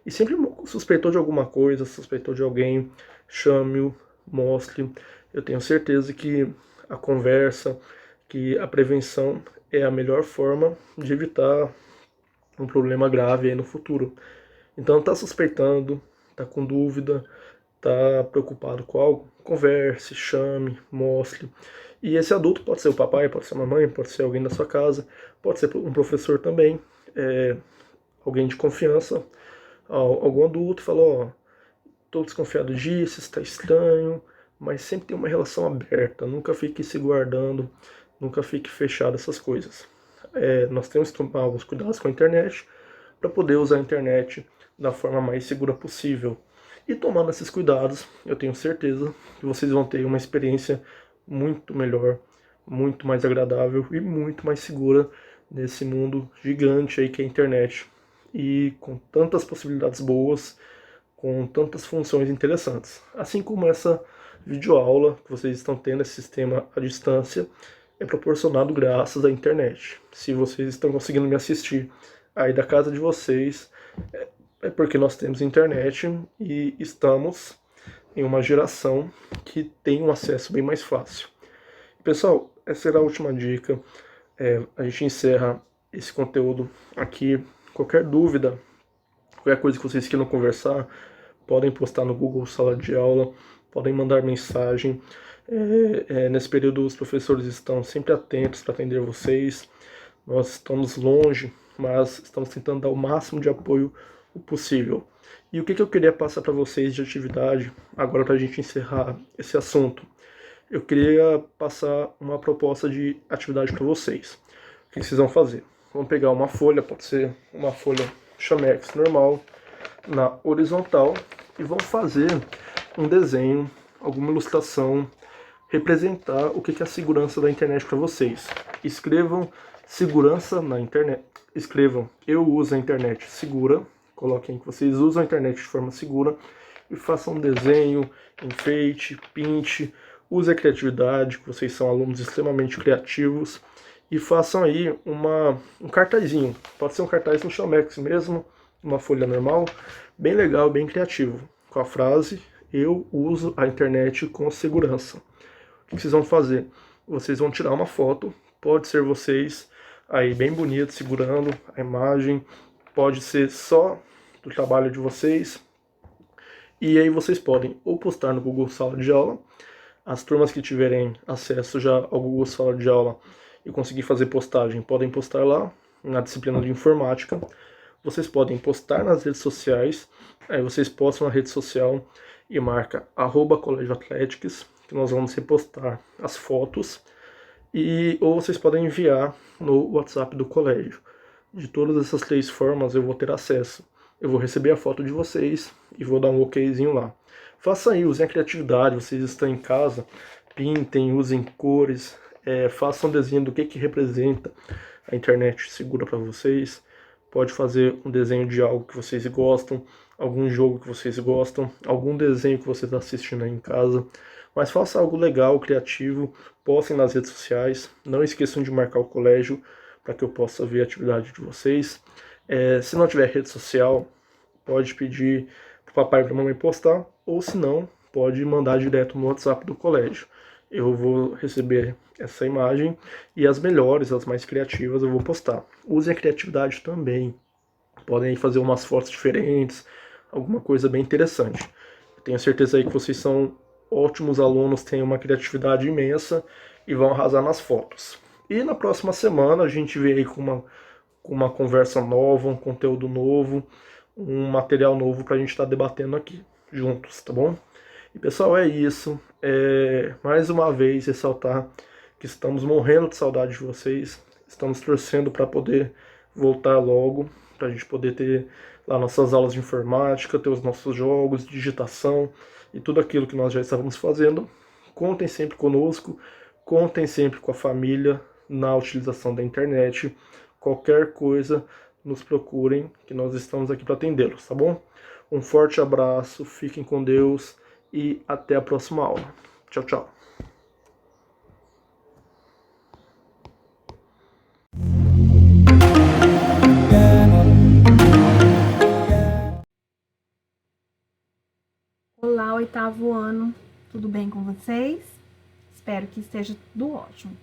Speaker 3: e sempre suspeitou de alguma coisa, suspeitou de alguém, chame-o, mostre. Eu tenho certeza que a conversa, que a prevenção é a melhor forma de evitar um problema grave aí no futuro. Então, tá suspeitando, tá com dúvida, tá preocupado com algo, converse, chame, mostre. E esse adulto pode ser o papai, pode ser a mamãe, pode ser alguém da sua casa, pode ser um professor também, alguém de confiança, algum adulto falou, ó, tô desconfiado disso, está estranho, mas sempre tem uma relação aberta, nunca fique se guardando, nunca fique fechado essas coisas. Nós temos que tomar alguns cuidados com a internet para poder usar a internet da forma mais segura possível. E tomando esses cuidados, eu tenho certeza que vocês vão ter uma experiência muito melhor, muito mais agradável e muito mais segura nesse mundo gigante aí que é a internet. E com tantas possibilidades boas, com tantas funções interessantes. Assim como essa videoaula que vocês estão tendo, esse sistema à distância, é proporcionado graças à internet. Se vocês estão conseguindo me assistir aí da casa de vocês, é porque nós temos internet e estamos em uma geração que tem um acesso bem mais fácil. Pessoal, essa será a última dica. A gente encerra esse conteúdo aqui. Qualquer dúvida, qualquer coisa que vocês queiram conversar, podem postar no Google Sala de Aula, podem mandar mensagem. Nesse período os professores estão sempre atentos para atender vocês. Nós estamos longe, mas estamos tentando dar o máximo de apoio possível. E o que eu queria passar para vocês de atividade, agora para a gente encerrar esse assunto? Eu queria passar uma proposta de atividade para vocês. O que vocês vão fazer? Vão pegar uma folha, pode ser uma folha Chamex normal, na horizontal, e vão fazer um desenho, alguma ilustração, representar o que é a segurança da internet para vocês. Escrevam segurança na internet. Escrevam eu uso a internet segura. Coloquem que vocês usam a internet de forma segura. E façam um desenho, enfeite, pinte. Use a criatividade, que vocês são alunos extremamente criativos. E façam aí um cartazinho. Pode ser um cartaz no Chamex mesmo, uma folha normal. Bem legal, bem criativo. Com a frase, eu uso a internet com segurança. O que vocês vão fazer? Vocês vão tirar uma foto, pode ser vocês aí bem bonito, segurando a imagem, pode ser só do trabalho de vocês, e aí vocês podem ou postar no Google Sala de Aula, as turmas que tiverem acesso já ao Google Sala de Aula e conseguir fazer postagem, podem postar lá, na disciplina de informática, vocês podem postar nas redes sociais, aí vocês postam na rede social e marca @colégioathletics, que nós vamos repostar as fotos, ou vocês podem enviar no WhatsApp do colégio. De todas essas 3 formas eu vou ter acesso. Eu vou receber a foto de vocês e vou dar um okzinho lá. Faça aí, usem a criatividade, vocês estão em casa, pintem, usem cores, façam um desenho do que representa a internet segura para vocês. Pode fazer um desenho de algo que vocês gostam, algum jogo que vocês gostam, algum desenho que vocês estão assistindo aí em casa. Mas faça algo legal, criativo, postem nas redes sociais. Não esqueçam de marcar o colégio para que eu possa ver a atividade de vocês. Se não tiver rede social, pode pedir para o papai e para a mamãe postar, ou se não, pode mandar direto no WhatsApp do colégio. eu vou receber essa imagem e as melhores, as mais criativas eu vou postar. Usem a criatividade também. Podem fazer umas fotos diferentes, alguma coisa bem interessante. Eu tenho certeza aí que vocês são ótimos alunos, têm uma criatividade imensa e vão arrasar nas fotos. E na próxima semana a gente vê aí com uma conversa nova, um conteúdo novo, um material novo para a gente estar debatendo aqui juntos, tá bom? E pessoal, é isso. Mais uma vez ressaltar que estamos morrendo de saudade de vocês. Estamos torcendo para poder voltar logo, para a gente poder ter lá nossas aulas de informática, ter os nossos jogos, digitação e tudo aquilo que nós já estávamos fazendo. Contem sempre conosco, contem sempre com a família na utilização da internet. Qualquer coisa, nos procurem, que nós estamos aqui para atendê-los, tá bom? Um forte abraço, fiquem com Deus e até a próxima aula. Tchau, tchau.
Speaker 4: Olá, oitavo ano, tudo bem com vocês? Espero que esteja tudo ótimo.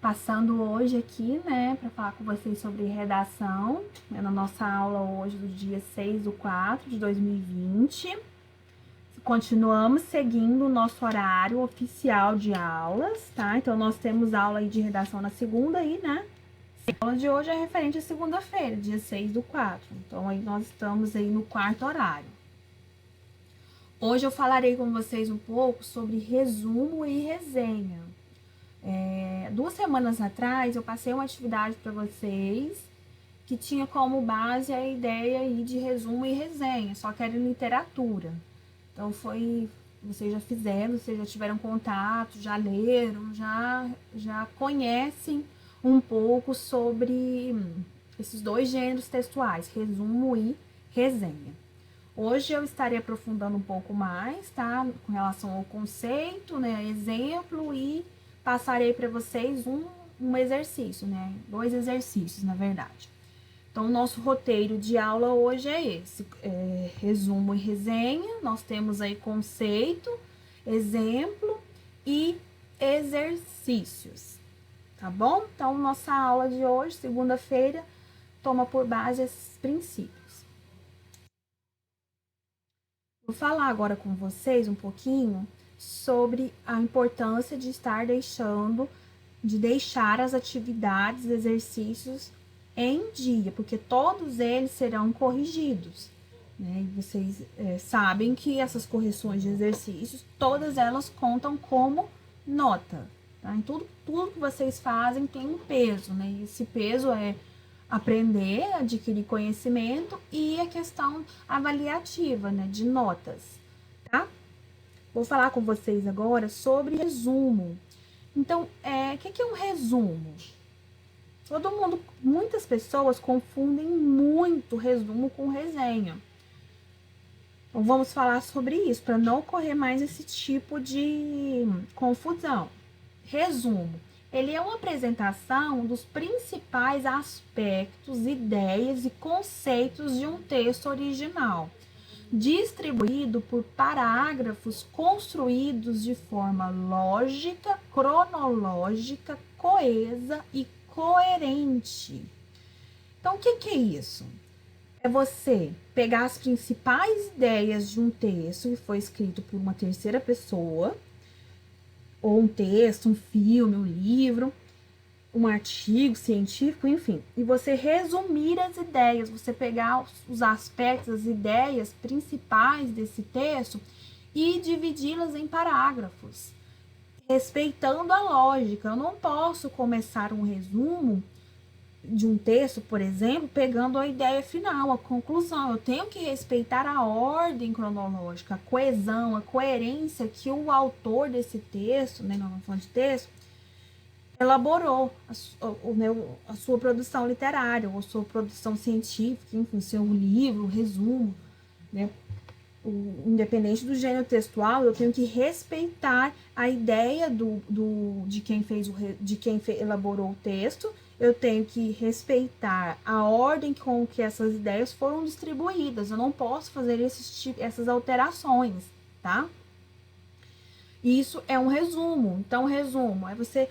Speaker 4: Passando hoje aqui, para falar com vocês sobre redação, na nossa aula hoje do dia 6/4/2020. Continuamos seguindo o nosso horário oficial de aulas, tá? Então, nós temos aula aí de redação na segunda aí, né? A aula de hoje é referente à segunda-feira, dia 6/4. Então, aí nós estamos aí no quarto horário. Hoje eu falarei com vocês um pouco sobre resumo e resenha. 2 semanas atrás eu passei uma atividade para vocês que tinha como base a ideia aí de resumo e resenha, só que era em literatura. Então vocês já fizeram, vocês já tiveram contato, já leram, já conhecem um pouco sobre esses 2 gêneros textuais, resumo e resenha. Hoje eu estarei aprofundando um pouco mais, tá? Com relação ao conceito, exemplo, e passarei para vocês um exercício, 2 exercícios, na verdade. Então, o nosso roteiro de aula hoje é esse, resumo e resenha. Nós temos aí conceito, exemplo e exercícios, tá bom? Então, nossa aula de hoje, segunda-feira, toma por base esses princípios. Vou falar agora com vocês um pouquinho sobre a importância de deixar as atividades, exercícios em dia, porque todos eles serão corrigidos, né? E vocês sabem que essas correções de exercícios, todas elas contam como nota, tá? Em tudo que vocês fazem tem um peso, né? E esse peso é aprender, adquirir conhecimento e a questão avaliativa, de notas, tá? Vou falar com vocês agora sobre resumo. Então, o que é um resumo? Muitas pessoas confundem muito resumo com resenha. Então, vamos falar sobre isso, para não ocorrer mais esse tipo de confusão. Resumo. Ele é uma apresentação dos principais aspectos, ideias e conceitos de um texto original, distribuído por parágrafos construídos de forma lógica, cronológica, coesa e coerente. Então, o que é isso? É você pegar as principais ideias de um texto que foi escrito por uma terceira pessoa, ou um texto, um filme, um livro, um artigo científico, enfim, e você resumir as ideias, você pegar os aspectos, as ideias principais desse texto e dividi-las em parágrafos, respeitando a lógica. Eu não posso começar um resumo de um texto, por exemplo, pegando a ideia final, a conclusão. Eu tenho que respeitar a ordem cronológica, a coesão, a coerência que o autor desse texto, nós vamos falar de texto, elaborou a sua produção literária, ou a sua produção científica, enfim, seu livro, resumo, independente do gênero textual, eu tenho que respeitar a ideia de quem elaborou o texto. Eu tenho que respeitar a ordem com que essas ideias foram distribuídas. Eu não posso fazer essas alterações, tá? Isso é um resumo. Então, resumo é você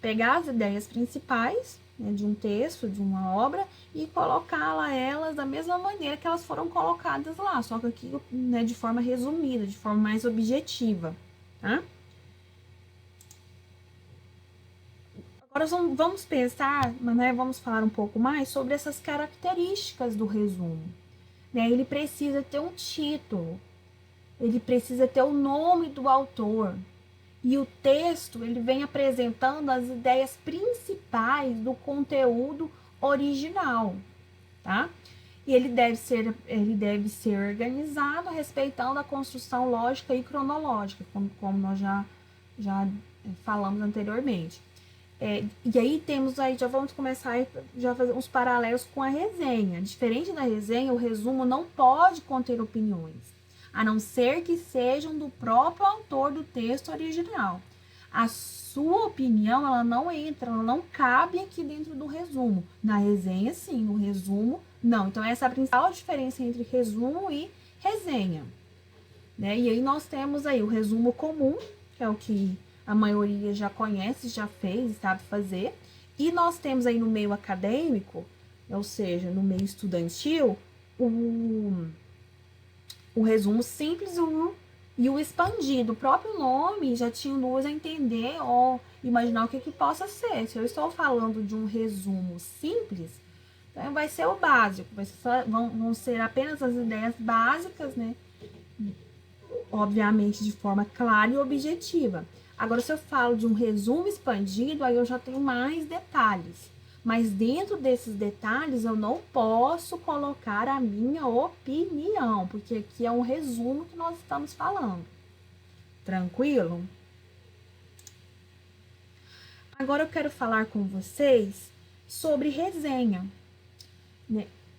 Speaker 4: pegar as ideias principais, né, de um texto, de uma obra, e colocá-la elas da mesma maneira que elas foram colocadas lá, só que aqui, né, de forma resumida, de forma mais objetiva, tá? Agora vamos pensar, né, vamos falar um pouco mais sobre essas características do resumo. Né? Ele precisa ter um título, ele precisa ter o nome do autor. E o texto, ele vem apresentando as ideias principais do conteúdo original, tá? E ele deve ser organizado respeitando a construção lógica e cronológica, como nós já falamos anteriormente. E aí já vamos começar a fazer uns paralelos com a resenha. Diferente da resenha, o resumo não pode conter opiniões, a não ser que sejam do próprio autor do texto original. A sua opinião, ela não entra, ela não cabe aqui dentro do resumo. Na resenha, sim, no resumo, não. Então, essa é a principal diferença entre resumo e resenha. Né? E aí nós temos aí o resumo comum, que é o que a maioria já conhece, já fez, sabe fazer. E nós temos aí no meio acadêmico, ou seja, no meio estudantil, o resumo simples e o expandido. O próprio nome já te induz a entender ou imaginar o que possa ser. Se eu estou falando de um resumo simples, então vai ser o básico, vão ser apenas as ideias básicas, né? Obviamente de forma clara e objetiva. Agora, se eu falo de um resumo expandido, aí eu já tenho mais detalhes. Mas dentro desses detalhes, eu não posso colocar a minha opinião, porque aqui é um resumo que nós estamos falando. Tranquilo? Agora eu quero falar com vocês sobre resenha.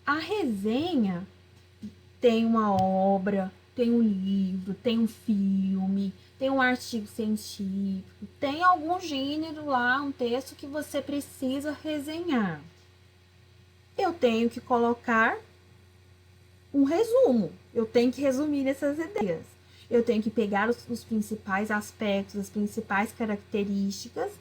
Speaker 4: A resenha tem uma obra, tem um livro, tem um filme, tem um artigo científico, tem algum gênero lá, um texto que você precisa resenhar. Eu tenho que colocar um resumo, eu tenho que resumir essas ideias. Eu tenho que pegar os principais aspectos, as principais características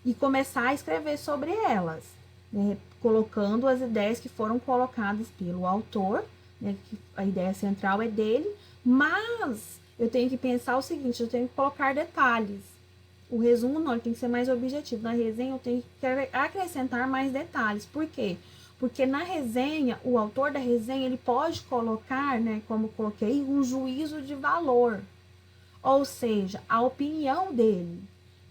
Speaker 4: e começar a escrever sobre elas, né? Colocando as ideias que foram colocadas pelo autor, né? Que a ideia central é dele, mas eu tenho que pensar o seguinte, eu tenho que colocar detalhes. O resumo não, ele tem que ser mais objetivo. Na resenha eu tenho que acrescentar mais detalhes. Por quê? Porque na resenha, o autor da resenha, ele pode colocar, né, como eu coloquei, um juízo de valor. Ou seja, a opinião dele.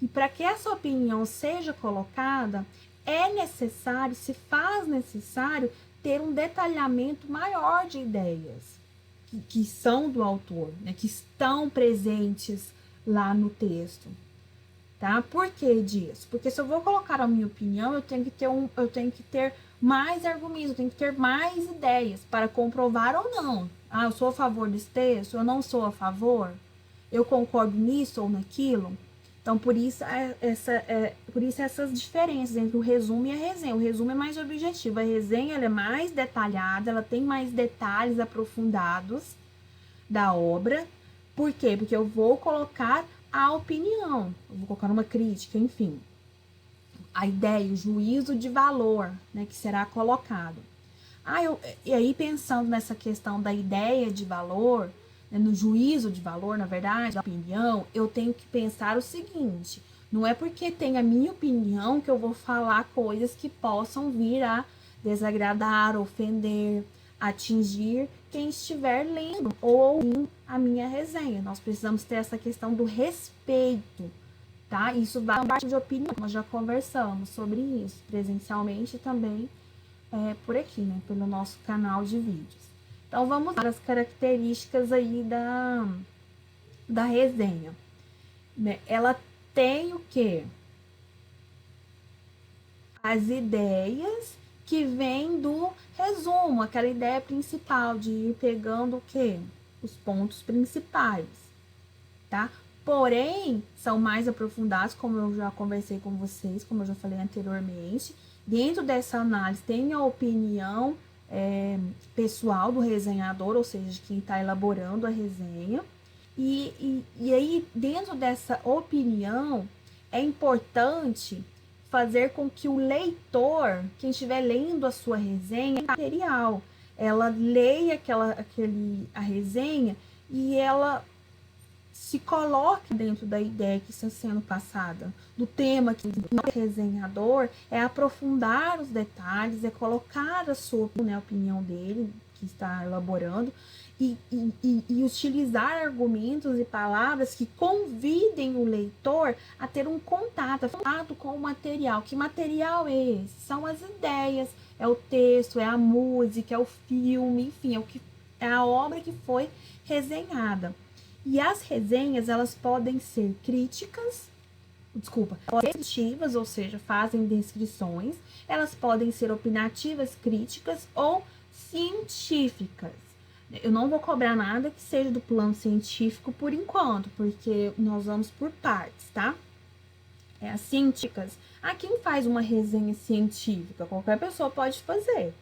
Speaker 4: E para que essa opinião seja colocada, é necessário, se faz necessário, ter um detalhamento maior de ideias que são do autor, né, que estão presentes lá no texto. Tá? Por que disso? Porque se eu vou colocar a minha opinião, eu tenho que ter mais argumentos, eu tenho que ter mais ideias para comprovar ou não. Ah, eu sou a favor desse texto, eu não sou a favor, eu concordo nisso ou naquilo. Então, por isso essas diferenças entre o resumo e a resenha. O resumo é mais objetivo, a resenha ela é mais detalhada, ela tem mais detalhes aprofundados da obra. Por quê? Porque eu vou colocar a opinião, eu vou colocar uma crítica, enfim. A ideia, o juízo de valor, né, que será colocado. E aí, pensando nessa questão da ideia de valor, né, no juízo de valor, na verdade, da opinião, eu tenho que pensar o seguinte: não é porque tem a minha opinião que eu vou falar coisas que possam vir a desagradar, ofender, atingir quem estiver lendo ou ouvindo a minha resenha. Nós precisamos ter essa questão do respeito, tá? Isso vai na parte de opinião, nós já conversamos sobre isso presencialmente também por aqui, né? Pelo nosso canal de vídeos. Então, vamos para as características aí da resenha. Né? Ela tem o quê? As ideias que vêm do resumo, aquela ideia principal de ir pegando o quê? Os pontos principais, tá? Porém, são mais aprofundados, como eu já conversei com vocês, como eu já falei anteriormente. Dentro dessa análise tem a opinião pessoal do resenhador, ou seja, de quem está elaborando a resenha. E aí, dentro dessa opinião, é importante fazer com que o leitor, quem estiver lendo a sua resenha, material, ela leia a resenha e ela se coloque dentro da ideia que está sendo passada, do tema que o resenhador é aprofundar os detalhes, é colocar a sua a opinião dele, que está elaborando, e utilizar argumentos e palavras que convidem o leitor a ter um contato com o material. Que material é esse? São as ideias, é o texto, é a música, é o filme, enfim, é a obra que foi resenhada. E as resenhas, elas podem ser descritivas, ou seja, fazem descrições, elas podem ser opinativas, críticas ou científicas. Eu não vou cobrar nada que seja do plano científico por enquanto, porque nós vamos por partes, tá? As científicas. Quem faz uma resenha científica? Qualquer pessoa pode fazer.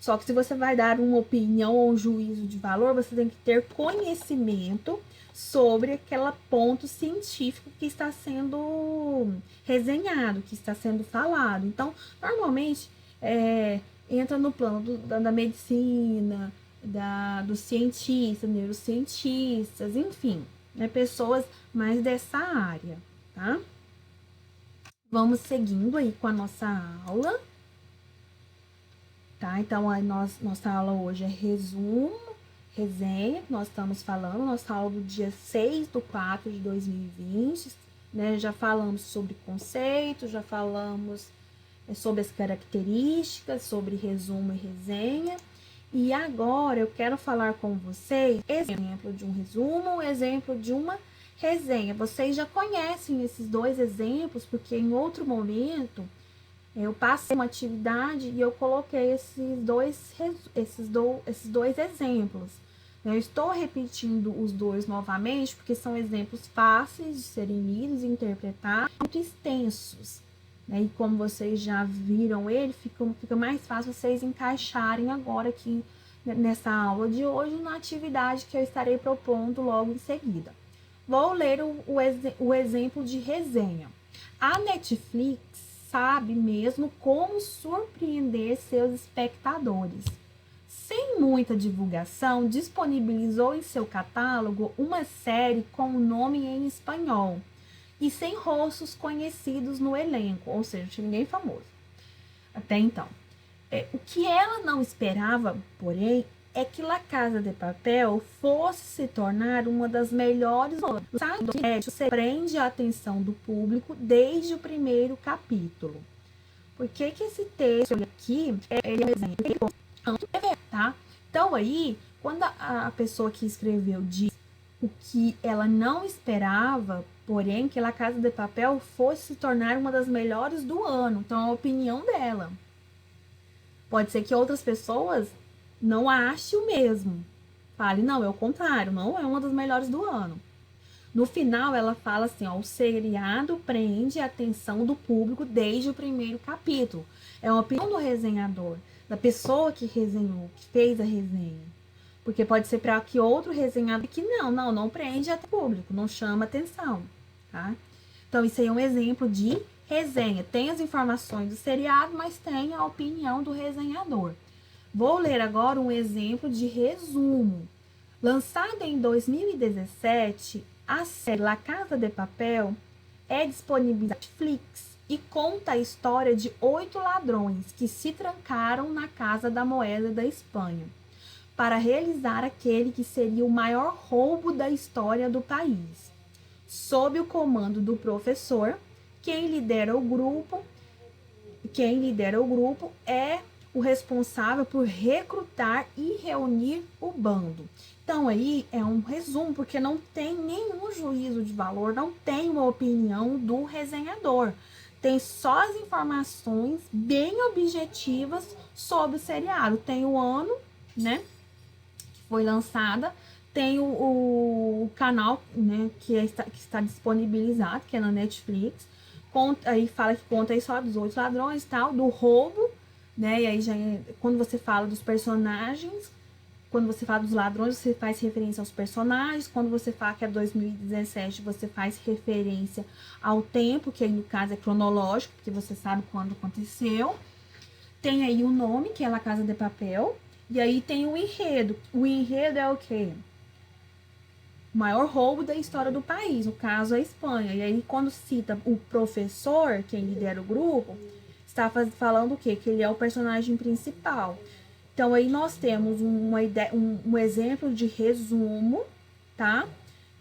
Speaker 4: Só que se você vai dar uma opinião ou um juízo de valor, você tem que ter conhecimento sobre aquele ponto científico que está sendo resenhado, que está sendo falado. Então, normalmente, entra no plano da medicina, dos cientistas, neurocientistas, enfim, pessoas mais dessa área, tá? Vamos seguindo aí com a nossa aula. Tá? Então, nossa aula hoje é resenha, que nós estamos falando, nossa aula do dia 6/4/2020, né? Já falamos sobre conceito, já falamos sobre as características, sobre resumo e resenha. E agora eu quero falar com vocês exemplo de um resumo, exemplo de uma resenha. Vocês já conhecem esses dois exemplos, porque em outro momento eu passei uma atividade e eu coloquei esses dois exemplos. Eu estou repetindo os dois novamente, porque são exemplos fáceis de serem lidos e interpretados, muito extensos. E como vocês já viram ele, fica mais fácil vocês encaixarem agora aqui nessa aula de hoje, na atividade que eu estarei propondo logo em seguida. Vou ler o exemplo de resenha. A Netflix sabe mesmo como surpreender seus espectadores. Sem muita divulgação, disponibilizou em seu catálogo uma série com o nome em espanhol e sem rostos conhecidos no elenco, ou seja, não tinha ninguém famoso até então. O que ela não esperava, porém, é que La Casa de Papel fosse se tornar uma das melhores obras. Você prende a atenção do público desde o primeiro capítulo. Por que esse texto aqui é um exemplo? Tá? Então aí, quando a pessoa que escreveu diz o que ela não esperava, porém, que La Casa de Papel fosse se tornar uma das melhores do ano. Então, é a opinião dela. Pode ser que outras pessoas não achem o mesmo. Fale, não, é o contrário, não é uma das melhores do ano. No final, ela fala assim, o seriado prende a atenção do público desde o primeiro capítulo. É uma opinião do resenhador, da pessoa que resenhou, que fez a resenha. Porque pode ser para que outro resenhador que não prende até o público, não chama atenção, tá? Então, isso aí é um exemplo de resenha. Tem as informações do seriado, mas tem a opinião do resenhador. Vou ler agora um exemplo de resumo. Lançada em 2017, a série La Casa de Papel é disponível na Netflix e conta a história de 8 ladrões que se trancaram na Casa da Moeda da Espanha para realizar aquele que seria o maior roubo da história do país. Sob o comando do professor, quem lidera o grupo é o responsável por recrutar e reunir o bando. Então aí é um resumo, porque não tem nenhum juízo de valor, não tem uma opinião do resenhador. Tem só as informações bem objetivas sobre o seriado. Tem o ano, né, que foi lançada, tem o canal, né, que está disponibilizado, que é na Netflix. Aí fala que conta a história dos 8 ladrões e tal, do roubo, né? E aí quando você fala dos personagens, quando você fala dos ladrões, você faz referência aos personagens. Quando você fala que é 2017, você faz referência ao tempo, que aí no caso é cronológico, porque você sabe quando aconteceu. Tem aí o nome, que é La Casa de Papel. E aí tem o enredo. O enredo é o quê? O maior roubo da história do país, no caso a Espanha. E aí quando cita o professor, quem lidera o grupo, está falando o quê? Que ele é o personagem principal. Então aí nós temos um exemplo de resumo, tá?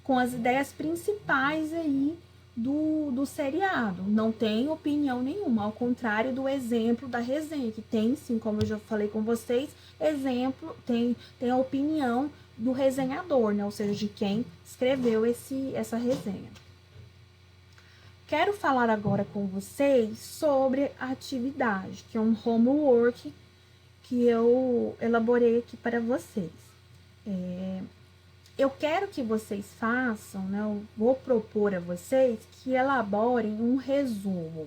Speaker 4: Com as ideias principais aí do seriado. Não tem opinião nenhuma, ao contrário do exemplo da resenha, que tem sim, como eu já falei com vocês, exemplo, tem a opinião do resenhador, né? Ou seja, de quem escreveu essa resenha. Quero falar agora com vocês sobre a atividade, que é um homework que eu elaborei aqui para vocês. Eu quero que vocês façam, né? Eu vou propor a vocês que elaborem um resumo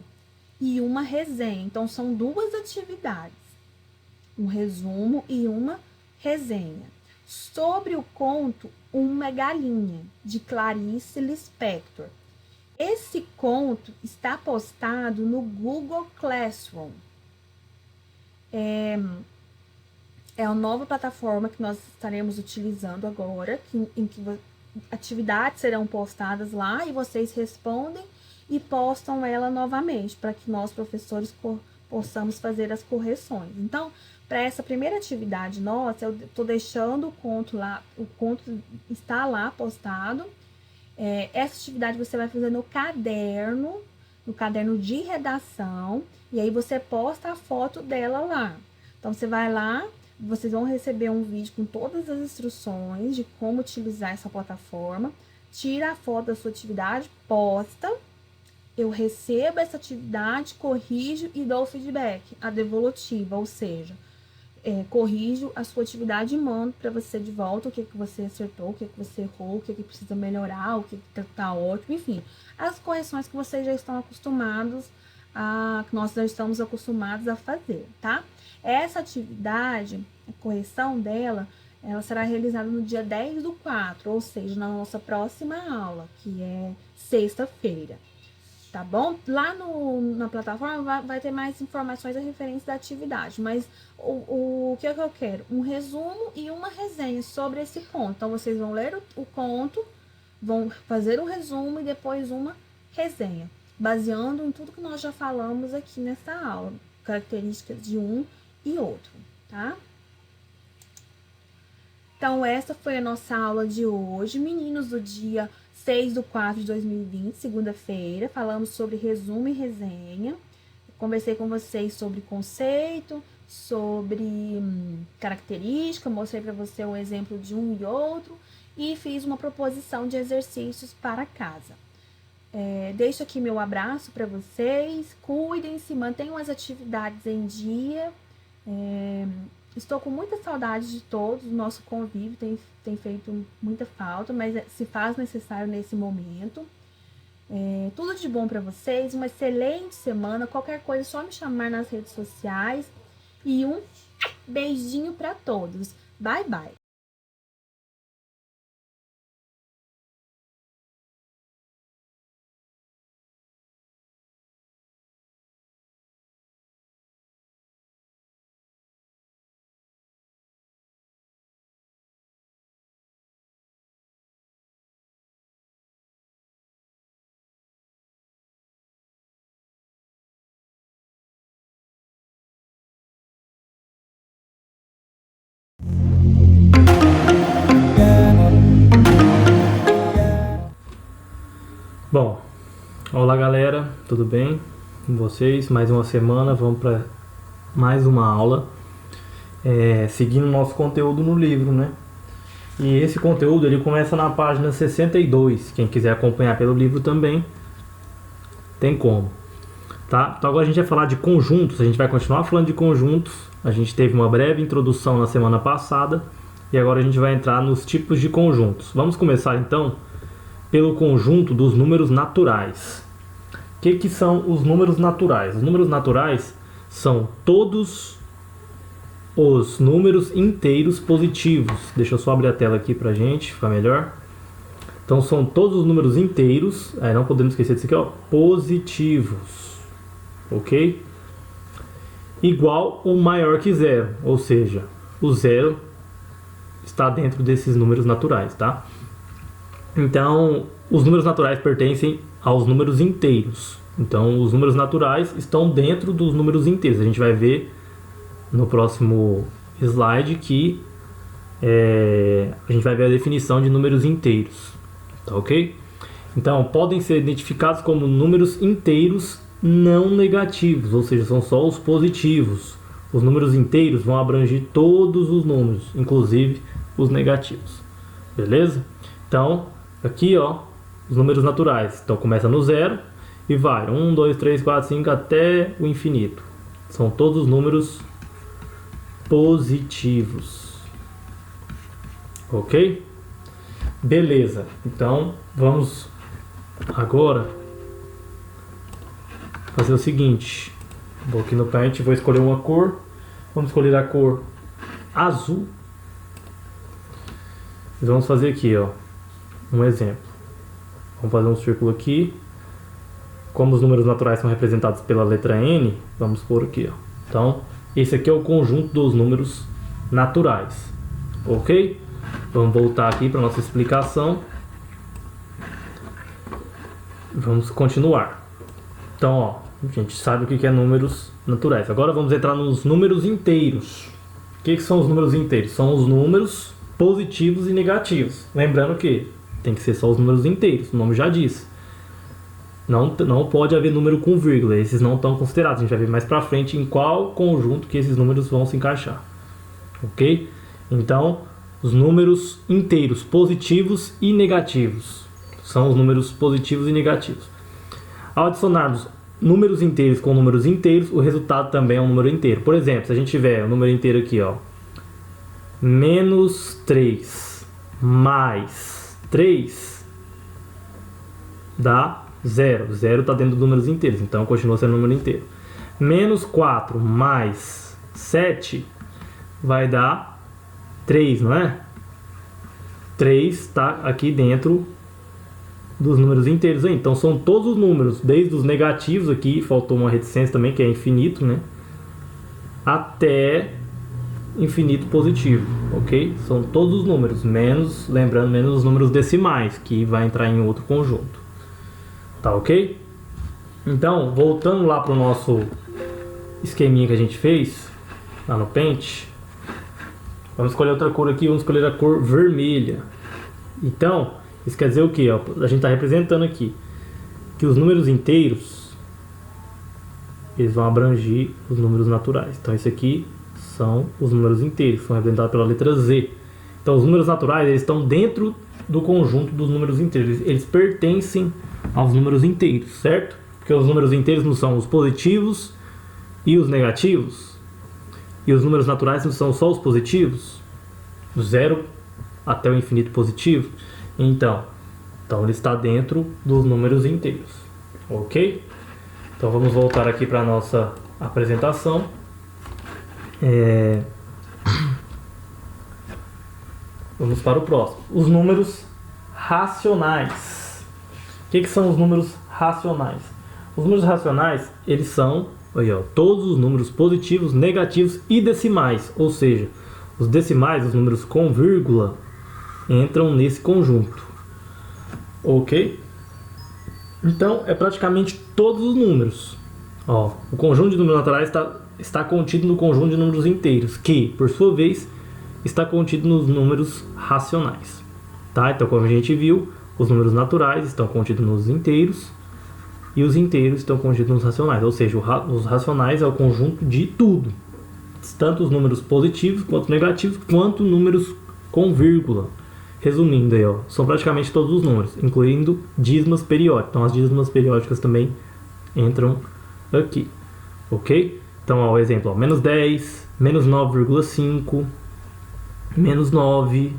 Speaker 4: e uma resenha. Então, são duas atividades, um resumo e uma resenha, sobre o conto Uma Galinha, de Clarice Lispector. Esse conto está postado no Google Classroom. É a nova plataforma que nós estaremos utilizando agora, em que atividades serão postadas lá e vocês respondem e postam ela novamente, para que nós, professores, possamos fazer as correções. Então, para essa primeira atividade nossa, eu estou deixando o conto lá, o conto está lá postado. Essa atividade você vai fazer no caderno de redação, e aí você posta a foto dela lá. Então, você vai lá, vocês vão receber um vídeo com todas as instruções de como utilizar essa plataforma. Tira a foto da sua atividade, posta. Eu recebo essa atividade, corrijo e dou o feedback, a devolutiva, ou seja, corrijo a sua atividade e mando para você de volta o que você acertou, o que você errou, o que precisa melhorar, o que tá ótimo, enfim. As correções que vocês já estão acostumados que nós já estamos acostumados a fazer, tá? Essa atividade, a correção dela, ela será realizada no dia 10/4, ou seja, na nossa próxima aula, que é sexta-feira, tá bom? Lá na plataforma vai ter mais informações a referência da atividade, mas o que é que eu quero? Um resumo e uma resenha sobre esse conto. Então, vocês vão ler o conto, vão fazer um resumo e depois uma resenha, baseando em tudo que nós já falamos aqui nessa aula, características de um e outro, tá? Então, essa foi a nossa aula de hoje, meninos, do dia 6/4/2020, segunda-feira. Falamos sobre resumo e resenha. Conversei com vocês sobre conceito, sobre característica, mostrei para você o exemplo de um e outro e fiz uma proposição de exercícios para casa. Deixo aqui meu abraço para vocês, cuidem-se, mantenham as atividades em dia. Estou com muita saudade de todos, o nosso convívio tem feito muita falta, mas se faz necessário nesse momento. Tudo de bom para vocês, uma excelente semana. Qualquer coisa é só me chamar nas redes sociais. E um beijinho para todos. Bye, bye.
Speaker 3: Bom, olá galera, tudo bem com vocês? Mais uma semana, vamos para mais uma aula, seguindo o nosso conteúdo no livro, né? E esse conteúdo ele começa na página 62, quem quiser acompanhar pelo livro também tem como, tá? Então agora a gente vai falar de conjuntos, a gente vai continuar falando de conjuntos. A gente teve uma breve introdução na semana passada e agora a gente vai entrar nos tipos de conjuntos. Vamos começar então pelo conjunto dos números naturais. O que são os números naturais? Os números naturais são todos os números inteiros positivos. Deixa eu só abrir a tela aqui pra gente ficar melhor. Então são todos os números inteiros, não podemos esquecer disso aqui, ó, positivos, ok? Igual ou maior que zero, ou seja, o zero está dentro desses números naturais, tá? Então, os números naturais pertencem aos números inteiros. Então, os números naturais estão dentro dos números inteiros. A gente vai ver no próximo slide que a gente vai ver a definição de números inteiros, tá ok? Então, podem ser identificados como números inteiros não negativos, ou seja, são só os positivos. Os números inteiros vão abranger todos os números, inclusive os negativos, beleza? Então, aqui ó, os números naturais, então começa no zero e vai 1, 2, 3, 4, 5 até o infinito. São todos os números positivos, ok? Beleza, então vamos agora fazer o seguinte. Vou aqui no Paint, vou escolher uma cor. Vamos escolher a cor azul. E vamos fazer aqui, ó, um exemplo. Vamos fazer um círculo aqui. Como os números naturais são representados pela letra N, vamos pôr aqui, ó. Então, esse aqui é o conjunto dos números naturais, ok? Vamos voltar aqui para nossa explicação. Vamos continuar. Então, ó, a gente sabe o que é números naturais. Agora vamos entrar nos números inteiros. O que são os números inteiros? São os números positivos e negativos. Lembrando que tem que ser só os números inteiros, o nome já diz. Não pode haver número com vírgula, esses não estão considerados. A gente vai ver mais pra frente em qual conjunto que esses números vão se encaixar. Ok? Então, os números inteiros positivos e negativos são os números positivos e negativos. Ao adicionarmos números inteiros com números inteiros, o resultado também é um número inteiro. Por exemplo, se a gente tiver um número inteiro aqui, ó, menos 3 mais 3 dá 0. 0 está dentro dos números inteiros, então continua sendo um número inteiro. Menos 4 mais 7 vai dar 3, não é? 3 está aqui dentro dos números inteiros aí. Então são todos os números, desde os negativos aqui, faltou uma reticência também, que é infinito, né? Até infinito positivo, ok? São todos os números, menos, lembrando, menos os números decimais, que vai entrar em outro conjunto. Tá ok? Então, voltando lá para o nosso esqueminha que a gente fez, lá no Paint, vamos escolher outra cor aqui, vamos escolher a cor vermelha. Então, isso quer dizer o que? A gente está representando aqui que os números inteiros eles vão abranger os números naturais. Então, esse aqui são os números inteiros, são representados pela letra Z. Então, os números naturais eles estão dentro do conjunto dos números inteiros. Eles pertencem aos números inteiros, certo? Porque os números inteiros não são os positivos e os negativos. E os números naturais não são só os positivos, do zero até o infinito positivo. Então ele está dentro dos números inteiros, ok? Então vamos voltar aqui para a nossa apresentação. Vamos para o próximo. Os números racionais. O que são os números racionais? Os números racionais, eles são aí, ó, todos os números positivos, negativos e decimais. Ou seja, os decimais, os números com vírgula, entram nesse conjunto. Ok? Então, é praticamente todos os números. Ó, o conjunto de números naturais está contido no conjunto de números inteiros, que, por sua vez, está contido nos números racionais. Tá? Então, como a gente viu, os números naturais estão contidos nos inteiros e os inteiros estão contidos nos racionais. Ou seja, os racionais é o conjunto de tudo. Tanto os números positivos quanto negativos, quanto números com vírgula. Resumindo aí, ó, são praticamente todos os números, incluindo dízimas periódicas. Então as dízimas periódicas também entram aqui. Ok? Então, ó, o exemplo, ó, menos 10, menos 9,5, menos 9...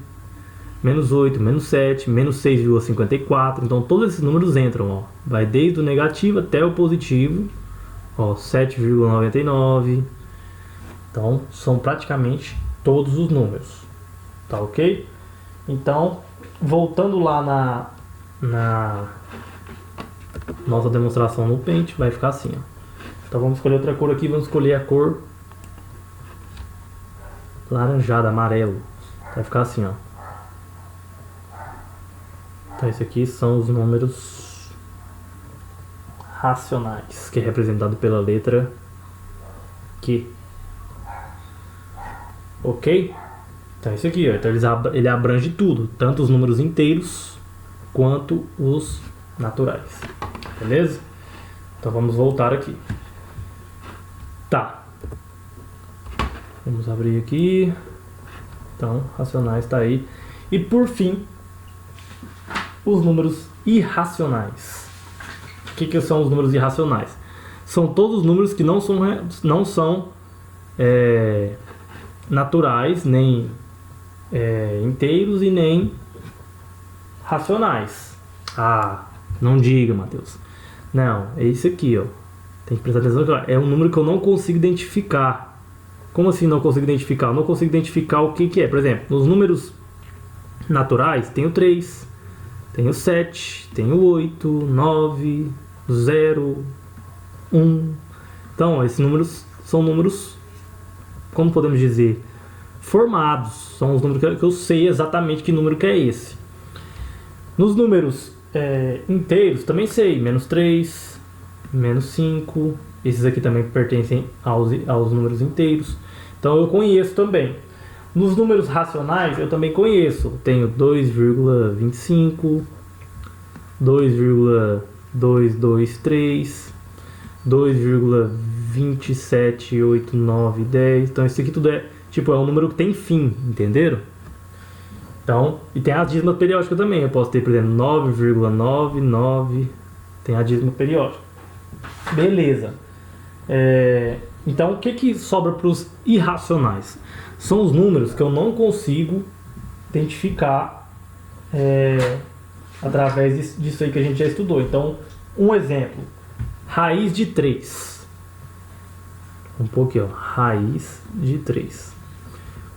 Speaker 3: menos 8, menos 7, menos 6,54. Então todos esses números entram, ó. Vai desde o negativo até o positivo. Ó, 7,99, Então, são praticamente todos os números. Tá ok? Então, voltando lá na nossa demonstração no Paint, vai ficar assim, ó. Então vamos escolher outra cor aqui, vamos escolher a cor laranjada, amarelo. Vai ficar assim, ó. Então esse aqui são os números racionais, que é representado pela letra Q. Ok? Então esse aqui, ó. Então ele abrange tudo, tanto os números inteiros quanto os naturais. Beleza? Então vamos voltar aqui. Tá. Vamos abrir aqui. Então, racionais está aí. E por fim, os números irracionais. O que são os números irracionais? São todos os números que não são naturais, nem inteiros e nem racionais. Ah, não diga, Matheus. Não, é isso aqui, ó. Tem que prestar atenção que é um número que eu não consigo identificar. Como assim não consigo identificar? Eu não consigo identificar o que é. Por exemplo, nos números naturais tem o 3, tem o 7, tem o 8, 9, 0, 1. Então, esses números são números, como podemos dizer, formados. São os números que eu sei exatamente que número que é esse. Nos números inteiros também sei, menos 3, menos 5, esses aqui também pertencem aos números inteiros, então eu conheço também. Nos números racionais eu também conheço, tenho 2,25, 2,223, 2,278910, então isso aqui tudo é um número que tem fim, entenderam? Então, e tem a dízima periódica também. Eu posso ter, por exemplo, 9,99. Tem a dízima periódica. Beleza. Então, o que sobra para os irracionais? São os números que eu não consigo identificar através disso aí que a gente já estudou. Então, um exemplo. Raiz de 3. Um pouquinho, ó. Raiz de 3.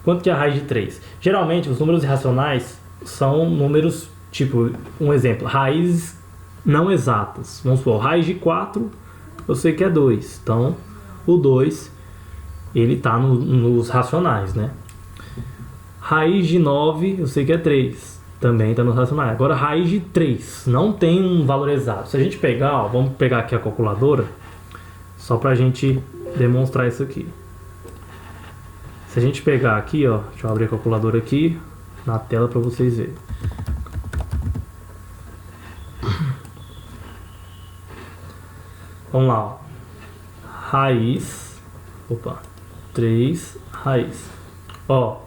Speaker 3: Quanto que é a raiz de 3? Geralmente, os números irracionais são números, tipo, um exemplo, raízes não exatas. Vamos supor, raiz de 4, eu sei que é 2. Então, o 2, ele está nos racionais, né? Raiz de 9, eu sei que é 3. Também está nos racionais. Agora, raiz de 3, não tem um valor exato. Se a gente pegar, ó, vamos pegar aqui a calculadora, só para a gente demonstrar isso aqui. Se a gente pegar aqui, ó, deixa eu abrir a calculadora aqui na tela para vocês verem. Vamos lá, ó. Raiz, 3 raiz. Ó,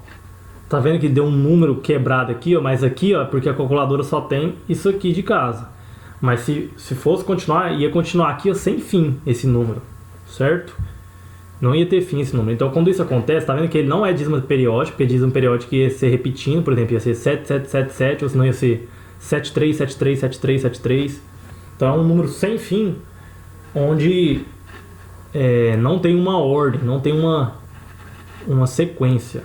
Speaker 3: tá vendo que deu um número quebrado aqui, ó, mas aqui, ó, porque a calculadora só tem isso aqui de casa. Mas se fosse continuar, ia continuar aqui, ó, sem fim esse número, certo? Não ia ter fim esse número. Então, quando isso acontece, tá vendo que ele não é dízima periódica, porque dízima periódica ia ser repetindo, por exemplo, ia ser 7777, ou senão ia ser 73737373. Então, é um número sem fim, onde não tem uma ordem, não tem uma sequência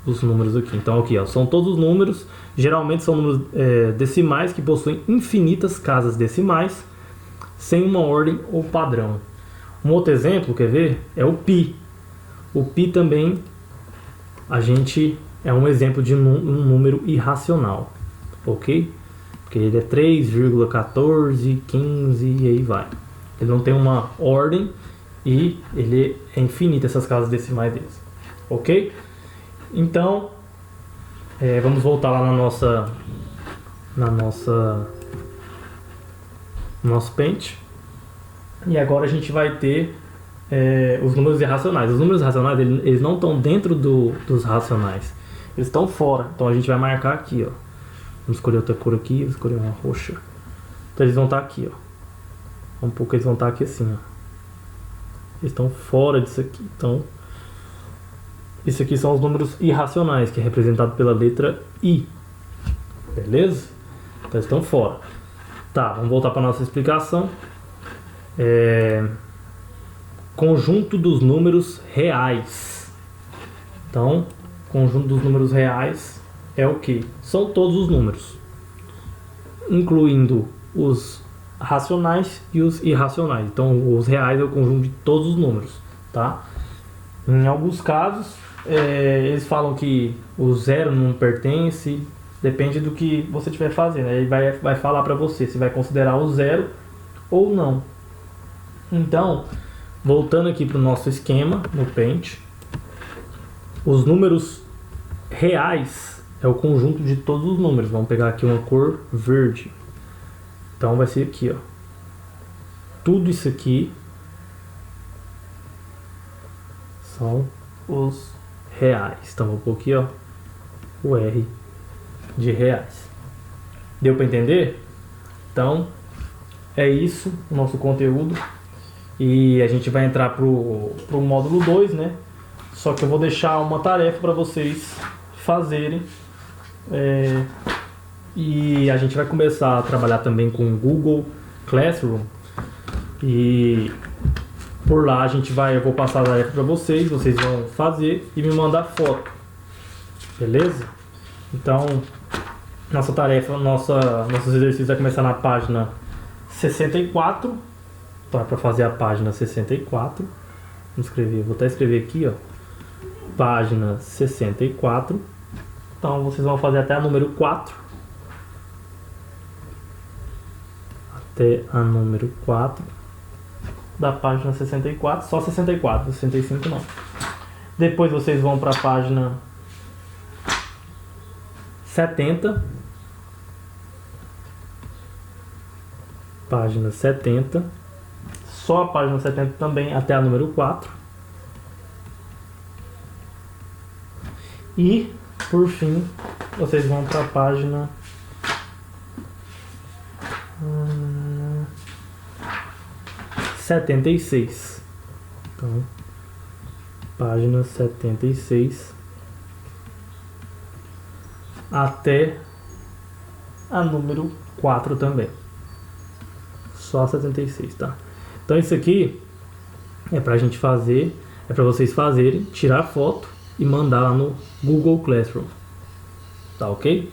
Speaker 3: dos números aqui. Então, aqui, ó, são todos os números, geralmente são números decimais que possuem infinitas casas decimais, sem uma ordem ou padrão. Um outro exemplo, quer ver? É o π. O π também é um exemplo de um número irracional, ok? Porque ele é 3,1415 e aí vai. Ele não tem uma ordem e ele é infinito, essas casas decimais deles, ok? Então, vamos voltar lá no nosso Paint. E agora a gente vai ter os números irracionais. Os números irracionais, eles não estão dentro dos racionais. Eles estão fora. Então a gente vai marcar aqui, ó. Vamos escolher outra cor aqui, vou escolher uma roxa. Então eles vão estar aqui, ó. Um pouco eles vão estar aqui assim, ó. Eles estão fora disso aqui. Então, isso aqui são os números irracionais, que é representado pela letra I. Beleza? Então eles estão fora. Tá, vamos voltar para a nossa explicação. Conjunto dos números reais. Então, o conjunto dos números reais é o que? São todos os números, incluindo os racionais e os irracionais. Então, os reais é o conjunto de todos os números, tá? Em alguns casos, eles falam que o zero não pertence, depende do que você estiver fazendo. Aí vai falar para você se vai considerar o zero ou não. Então, voltando aqui para o nosso esquema no Paint, os números reais é o conjunto de todos os números. Vamos pegar aqui uma cor verde. Então vai ser aqui, ó. Tudo isso aqui são os reais. Então vou pôr aqui, ó, o R de reais. Deu para entender? Então é isso o nosso conteúdo. E a gente vai entrar pro módulo 2, né? Só que eu vou deixar uma tarefa para vocês fazerem. E a gente vai começar a trabalhar também com o Google Classroom. E por lá eu vou passar a tarefa para vocês vão fazer e me mandar foto. Beleza? Então, nossa tarefa, nosso exercício vai começar na página 64. Então, para fazer a página 64, vou até escrever aqui, ó, página 64. Então, vocês vão fazer até a número 4. Até a número 4 da página 64, só 64, 65 não. Depois vocês vão para a página 70. Página 70. Só a página 70 também até a número 4. E, por fim, vocês vão para a página 76. Então, página 76 até a número 4 também. Só 76, tá? Então isso aqui é pra gente fazer, é pra vocês fazerem, tirar foto e mandar lá no Google Classroom. Tá ok?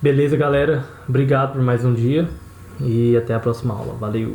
Speaker 3: Beleza, galera? Obrigado por mais um dia e até a próxima aula. Valeu!